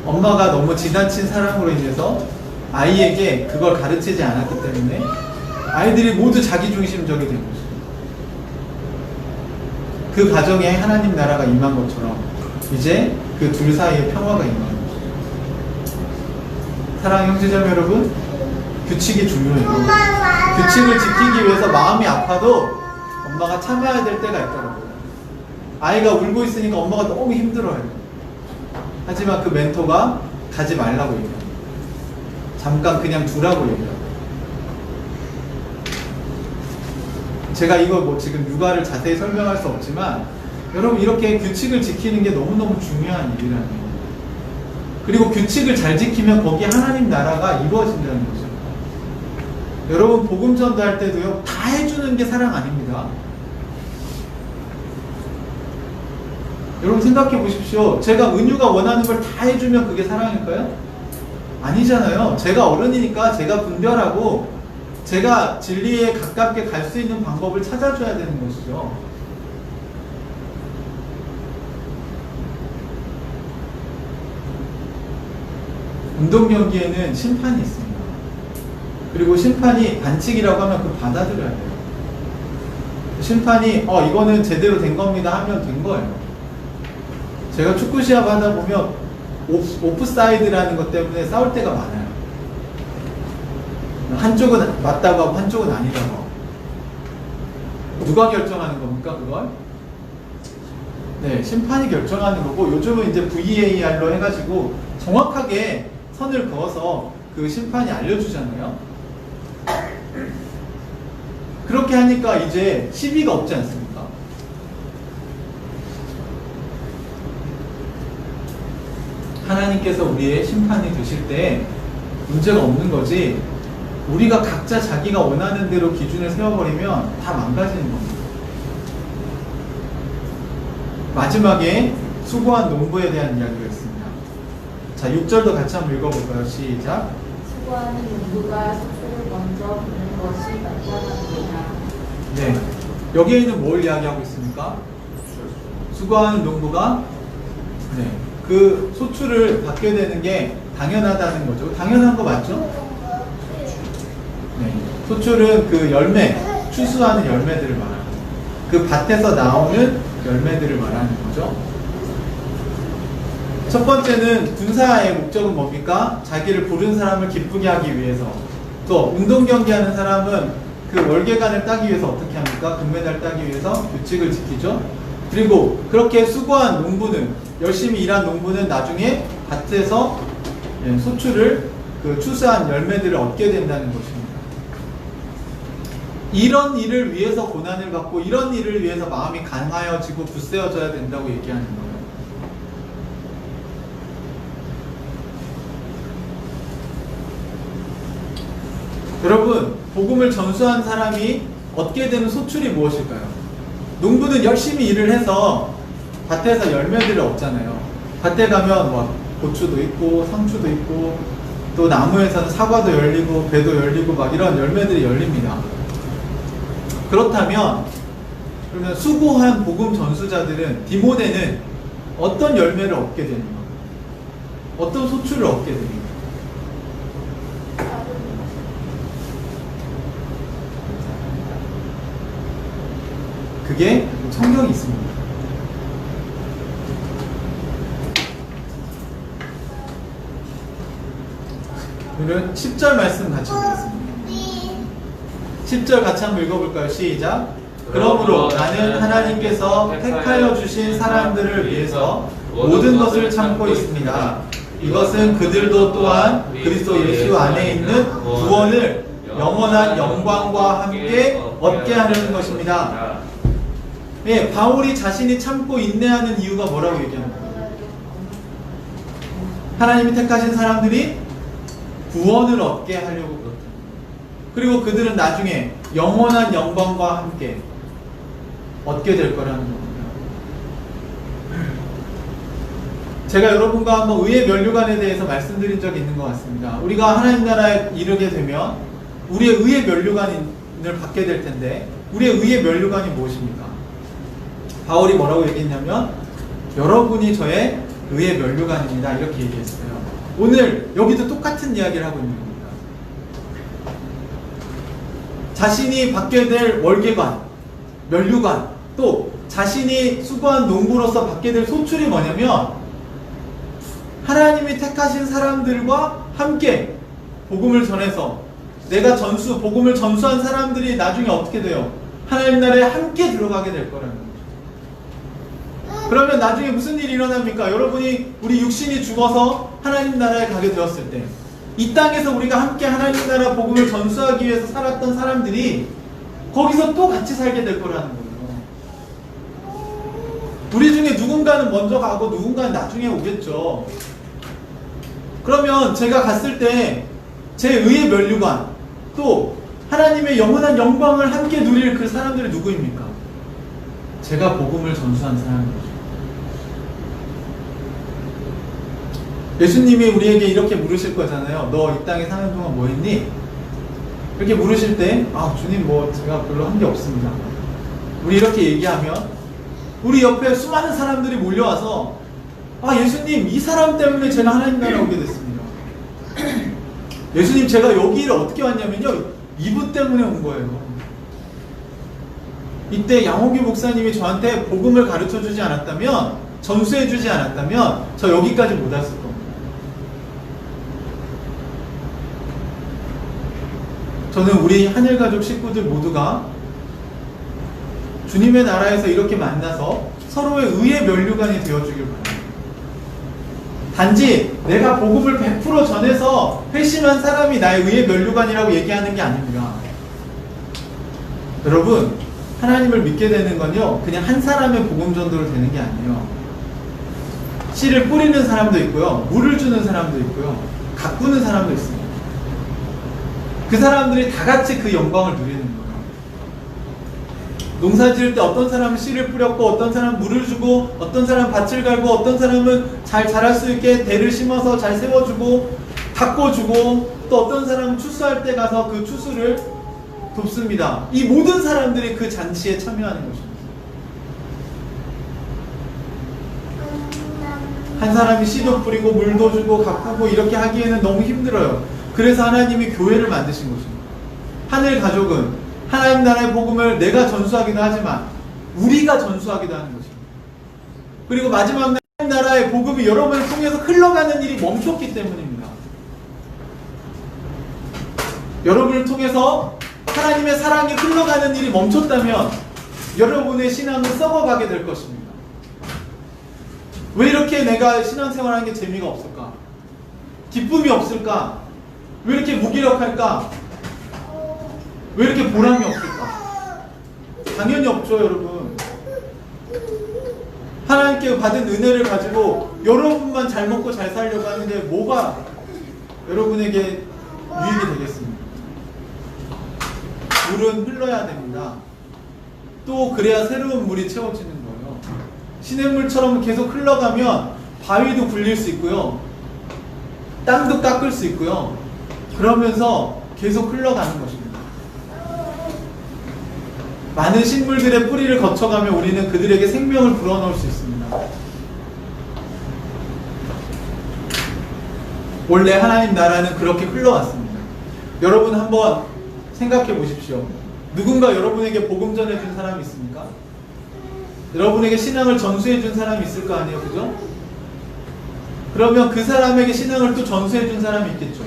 S1: 엄마가 너무 지나친 사랑으로 인해서 아이에게 그걸 가르치지 않았기 때문에 아이들이 모두 자기중심적이 된 것입니다. 그 가정에 하나님 나라가 임한 것처럼 이제 그 둘 사이에 평화가 임하는 것입니다. 사랑하는 형제자매 여러분, 규칙이 중요해요. 규칙을 지키기 위해서 마음이 아파도 엄마가 참아야 될 때가 있더라고요. 아이가 울고 있으니까 엄마가 너무 힘들어요. 하지만 그 멘토가 가지 말라고 얘기해요. 잠깐 그냥 두라고 얘기해요. 제가 이거 뭐 지금 육아를 자세히 설명할 수 없지만 여러분, 이렇게 규칙을 지키는 게 너무너무 중요한 일이라는 거예요. 그리고 규칙을 잘 지키면 거기에 하나님 나라가 이루어진다는 거죠. 여러분, 복음 전도할 때도요, 다 해주는 게 사랑 아닙니다. 여러분 생각해 보십시오. 제가 은유가 원하는 걸 다 해주면 그게 사랑일까요? 아니잖아요. 제가 어른이니까 제가 분별하고 제가 진리에 가깝게 갈 수 있는 방법을 찾아줘야 되는 것이죠. 운동 경기에는 심판이 있습니다. 그리고 심판이 반칙이라고 하면 그걸 받아들여야 돼요. 심판이 이거는 제대로 된 겁니다 하면 된 거예요. 제가 축구 시합 하다 보면 오프사이드라는 것 때문에 싸울 때가 많아요. 한쪽은 맞다고 하고 한쪽은 아니라고 하고. 누가 결정하는 겁니까 그걸? 네, 심판이 결정하는 거고, 요즘은 이제 VAR로 해가지고 정확하게 선을 그어서 그 심판이 알려주잖아요. 그렇게 하니까 이제 시비가 없지 않습니까? 하나님께서 우리의 심판이 되실 때 문제가 없는 거지, 우리가 각자 자기가 원하는 대로 기준을 세워버리면 다 망가지는 겁니다. 마지막에 수고한 농부에 대한 이야기가 있습니다. 자, 6절도 같이 한번 읽어볼까요? 시작.
S3: 수고하는 농부가 소출을 먼저 부는 것이 마땅합니다.
S1: 네, 여기에는 뭘 이야기하고 있습니까? 수고하는 농부가 그 소출을 받게 되는 게 당연하다는 거죠. 당연한 거 맞죠? 네, 소출은 그 열매, 추수하는 열매들을 말하는 거죠. 그 밭에서 나오는 열매들을 말하는 거죠. 첫 번째는 군사의 목적은 뭡니까? 자기를 부른 사람을 기쁘게 하기 위해서. 또 운동 경기하는 사람은 그 월계관을 따기 위해서 어떻게 합니까? 금메달 따기 위해서 규칙을 지키죠. 그리고 그렇게 수고한 농부는, 열심히 일한 농부는 나중에 밭에서 소출을, 그 추수한 열매들을 얻게 된다는 것입니다. 이런 일을 위해서 고난을 받고 이런 일을 위해서 마음이 강하여지고 굳세어져야 된다고 얘기하는 거예요. 여러분, 복음을 전수한 사람이 얻게 되는 소출이 무엇일까요? 농부는 열심히 일을 해서 밭에서 열매들을 얻잖아요. 밭에 가면 뭐 고추도 있고 상추도 있고 또 나무에서는 사과도 열리고 배도 열리고 막 이런 열매들이 열립니다. 그렇다면 그러면 수고한 복음 전수자들은, 디모데는 어떤 열매를 얻게 되는가? 어떤 소출을 얻게 되는가? 그게 성경이 있습니다. 오늘은 10절 말씀 같이 보겠습니다. 10절 같이 한번 읽어볼까요? 시작. 그러므로 나는 하나님께서 택하여 주신 사람들을 위해서 모든 것을 참고 있습니다. 이것은 그들도 또한 그리스도 예수 안에 있는 구원을 영원한 영광과 함께 얻게 하려는 것입니다. 예, 바울이 자신이 참고 인내하는 이유가 뭐라고 얘기합니까? 하나님이 택하신 사람들이 구원을 얻게 하려고 그렇다. 그리고 그들은 나중에 영원한 영광과 함께 얻게 될 거라는 겁니다. 제가 여러분과 한번 의의 면류관에 대해서 말씀드린 적이 있는 것 같습니다. 우리가 하나님 나라에 이르게 되면 우리의 의의 면류관을 받게 될 텐데, 우리의 의의 면류관이 무엇입니까? 바울이 뭐라고 얘기했냐면, 여러분이 저의 의의 면류관입니다, 이렇게 얘기했어요. 오늘 여기도 똑같은 이야기를 하고 있는 겁니다. 자신이 받게 될 월계관, 면류관, 또 자신이 수고한 농부로서 받게 될 소출이 뭐냐면 하나님이 택하신 사람들과 함께 복음을 전해서 내가 복음을 전수한 사람들이 나중에 어떻게 돼요? 하나님 나라에 함께 들어가게 될 거라는 거죠. 그러면 나중에 무슨 일이 일어납니까? 여러분이 우리 육신이 죽어서 하나님 나라에 가게 되었을 때 이 땅에서 우리가 함께 하나님 나라 복음을 전수하기 위해서 살았던 사람들이 거기서 또 같이 살게 될 거라는 거예요. 우리 중에 누군가는 먼저 가고 누군가는 나중에 오겠죠. 그러면 제가 갔을 때 제 의의 면류관 또 하나님의 영원한 영광을 함께 누릴 그 사람들이 누구입니까? 제가 복음을 전수한 사람이죠. 예수님이 우리에게 이렇게 물으실 거잖아요. 너 이 땅에 사는 동안 뭐 했니? 이렇게 물으실 때 주님 뭐 제가 별로 한 게 없습니다. 우리 이렇게 얘기하면 우리 옆에 수많은 사람들이 몰려와서 예수님 이 사람 때문에 제가 하나님 나라 오게 됐습니다. 예수님 제가 여기를 어떻게 왔냐면요 이분 때문에 온 거예요. 이때 양호기 목사님이 저한테 복음을 가르쳐 주지 않았다면 전수해 주지 않았다면 저 여기까지 못 왔을 겁니다. 저는 우리 하늘가족 식구들 모두가 주님의 나라에서 이렇게 만나서 서로의 의의 면류관이 되어주길 바랍니다. 단지 내가 복음을 100% 전해서 회심한 사람이 나의 의의 면류관이라고 얘기하는 게 아닙니다. 여러분 하나님을 믿게 되는 건요 그냥 한 사람의 복음 전도로 되는 게 아니에요. 씨를 뿌리는 사람도 있고요, 물을 주는 사람도 있고요, 가꾸는 사람도 있습니다. 그 사람들이 다 같이 그 영광을 누리는 거예요. 농사 지을 때 어떤 사람은 씨를 뿌렸고 어떤 사람은 물을 주고 어떤 사람은 밭을 갈고 어떤 사람은 잘 자랄 수 있게 대를 심어서 잘 세워주고 가꿔주고 또 어떤 사람은 추수할 때 가서 그 추수를 돕습니다. 이 모든 사람들이 그 잔치에 참여하는 것입니다. 한 사람이 씨도 뿌리고 물도 주고 가꾸고 이렇게 하기에는 너무 힘들어요. 그래서 하나님이 교회를 만드신 것입니다. 하늘 가족은 하나님 나라의 복음을 내가 전수하기도 하지만 우리가 전수하기도 하는 것입니다. 그리고 마지막 날 하나님 나라의 복음이 여러분을 통해서 흘러가는 일이 멈췄기 때문입니다. 여러분을 통해서 하나님의 사랑이 흘러가는 일이 멈췄다면 여러분의 신앙은 썩어가게 될 것입니다. 왜 이렇게 내가 신앙생활하는 게 재미가 없을까? 기쁨이 없을까? 왜 이렇게 무기력할까? 왜 이렇게 보람이 없을까? 당연히 없죠, 여러분. 하나님께 받은 은혜를 가지고 여러분만 잘 먹고 잘 살려고 하는데 뭐가 여러분에게 유익이 되겠습니까? 물은 흘러야 됩니다. 또 그래야 새로운 물이 채워지는 거예요. 시냇물처럼 계속 흘러가면 바위도 굴릴 수 있고요, 땅도 깎을 수 있고요, 그러면서 계속 흘러가는 것입니다. 많은 식물들의 뿌리를 거쳐가며 우리는 그들에게 생명을 불어넣을 수 있습니다. 원래 하나님 나라는 그렇게 흘러왔습니다. 여러분 한번 생각해 보십시오. 누군가 여러분에게 복음 전해준 사람이 있습니까? 여러분에게 신앙을 전수해준 사람이 있을 거 아니에요, 그죠? 그러면 그 사람에게 신앙을 또 전수해준 사람이 있겠죠.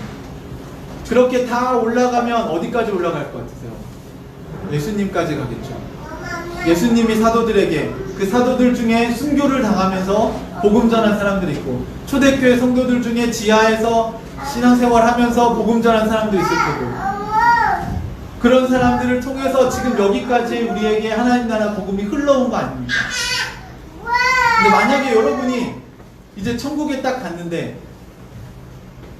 S1: 그렇게 다 올라가면 어디까지 올라갈 것 같으세요? 예수님까지 가겠죠. 예수님이 사도들에게 그 사도들 중에 순교를 당하면서 복음 전한 사람들이 있고 초대교회 성도들 중에 지하에서 신앙생활 하면서 복음 전한 사람도 있을 거고 그런 사람들을 통해서 지금 여기까지 우리에게 하나님 나라 복음이 흘러온 거 아닙니까? 근데 만약에 여러분이 이제 천국에 딱 갔는데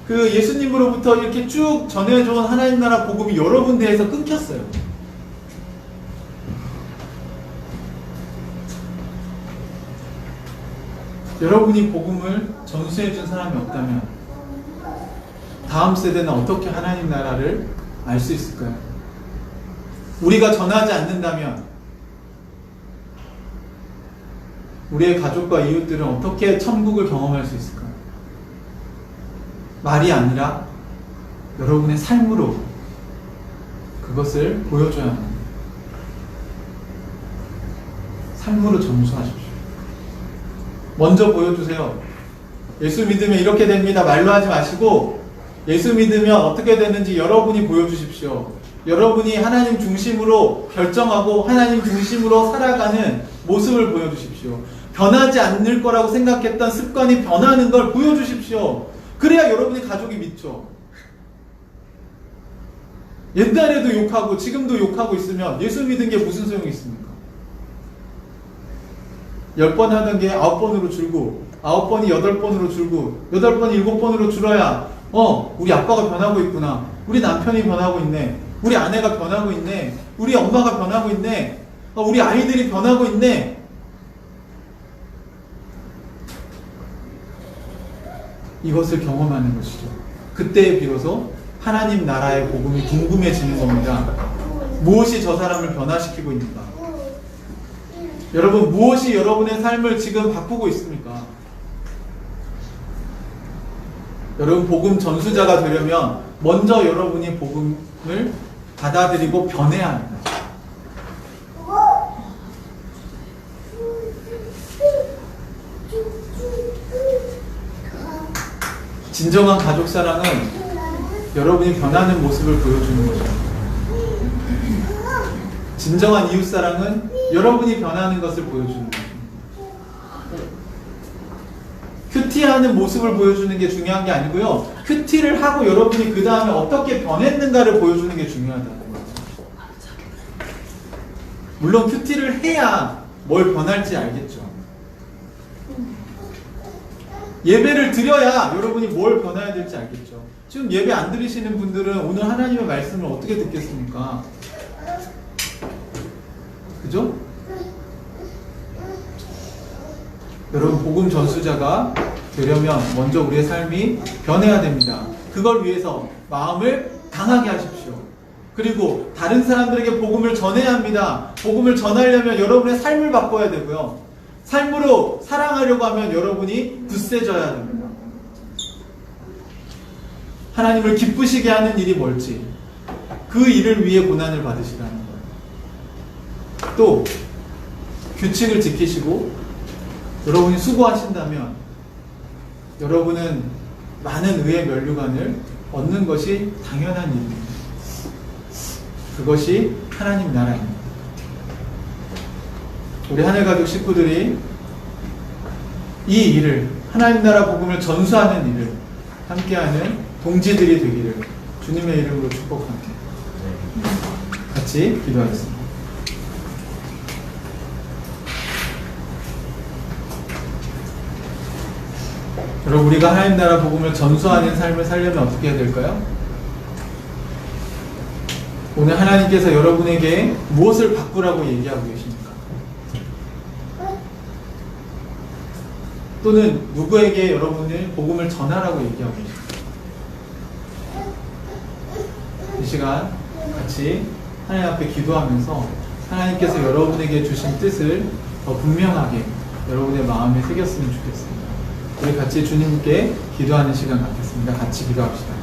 S1: 그 예수님으로부터 이렇게 쭉 전해져온 하나님 나라 복음이 여러 군데에서 끊겼어요. 여러분이 복음을 전수해준 사람이 없다면 다음 세대는 어떻게 하나님 나라를 알 수 있을까요? 우리가 전하지 않는다면 우리의 가족과 이웃들은 어떻게 천국을 경험할 수 있을까요? 말이 아니라 여러분의 삶으로 그것을 보여줘야 합니다. 삶으로 전수하십시오. 먼저 보여주세요. 예수 믿으면 이렇게 됩니다. 말로 하지 마시고 예수 믿으면 어떻게 되는지 여러분이 보여주십시오. 여러분이 하나님 중심으로 결정하고 하나님 중심으로 살아가는 모습을 보여주십시오. 변하지 않을 거라고 생각했던 습관이 변하는 걸 보여주십시오. 그래야 여러분의 가족이 믿죠. 옛날에도 욕하고 지금도 욕하고 있으면 예수 믿은 게 무슨 소용이 있습니까? 10번 하던 게 9번으로 줄고 9번이 8번으로 줄고 8번이 7번으로 줄어야 우리 아빠가 변하고 있구나. 우리 남편이 변하고 있네. 우리 아내가 변하고 있네. 우리 엄마가 변하고 있네. 우리 아이들이 변하고 있네. 이것을 경험하는 것이죠. 그때 비로소 하나님 나라의 복음이 궁금해지는 겁니다. 무엇이 저 사람을 변화시키고 있는가? 여러분, 무엇이 여러분의 삶을 지금 바꾸고 있습니까? 여러분, 복음 전수자가 되려면 먼저 여러분이 복음을 받아들이고 변해야 합니다. 진정한 가족 사랑은 여러분이 변하는 모습을 보여주는 거죠. 진정한 이웃 사랑은 여러분이 변하는 것을 보여주는 거죠. 큐티하는 모습을 보여주는 게 중요한 게 아니고요. 큐티를 하고 여러분이 그 다음에 어떻게 변했는가를 보여주는 게 중요하다는 거죠. 물론 큐티를 해야 뭘 변할지 알겠죠. 예배를 드려야 여러분이 뭘 변해야 될지 알겠죠. 지금 예배 안 드리시는 분들은 오늘 하나님의 말씀을 어떻게 듣겠습니까? 그죠? 여러분, 복음 전수자가 되려면 먼저 우리의 삶이 변해야 됩니다. 그걸 위해서 마음을 강하게 하십시오. 그리고 다른 사람들에게 복음을 전해야 합니다. 복음을 전하려면 여러분의 삶을 바꿔야 되고요. 삶으로 사랑하려고 하면 여러분이 굳세져야 됩니다. 하나님을 기쁘시게 하는 일이 뭘지 그 일을 위해 고난을 받으시라는 거예요. 또 규칙을 지키시고 여러분이 수고하신다면 여러분은 많은 의의 면류관을 얻는 것이 당연한 일입니다. 그것이 하나님 나라입니다. 우리 하늘가족 식구들이 이 일을, 하나님 나라 복음을 전수하는 일을 함께하는 동지들이 되기를 주님의 이름으로 축복합니다. 같이 기도하겠습니다. 여러분, 우리가 하나님 나라 복음을 전수하는 삶을 살려면 어떻게 해야 될까요? 오늘 하나님께서 여러분에게 무엇을 바꾸라고 얘기하고 계십니까? 또는 누구에게 여러분을 복음을 전하라고 얘기하고 계십니까? 이 시간 같이 하나님 앞에 기도하면서 하나님께서 여러분에게 주신 뜻을 더 분명하게 여러분의 마음에 새겼으면 좋겠습니다. 우리 같이 주님께 기도하는 시간 갖겠습니다. 같이 기도합시다.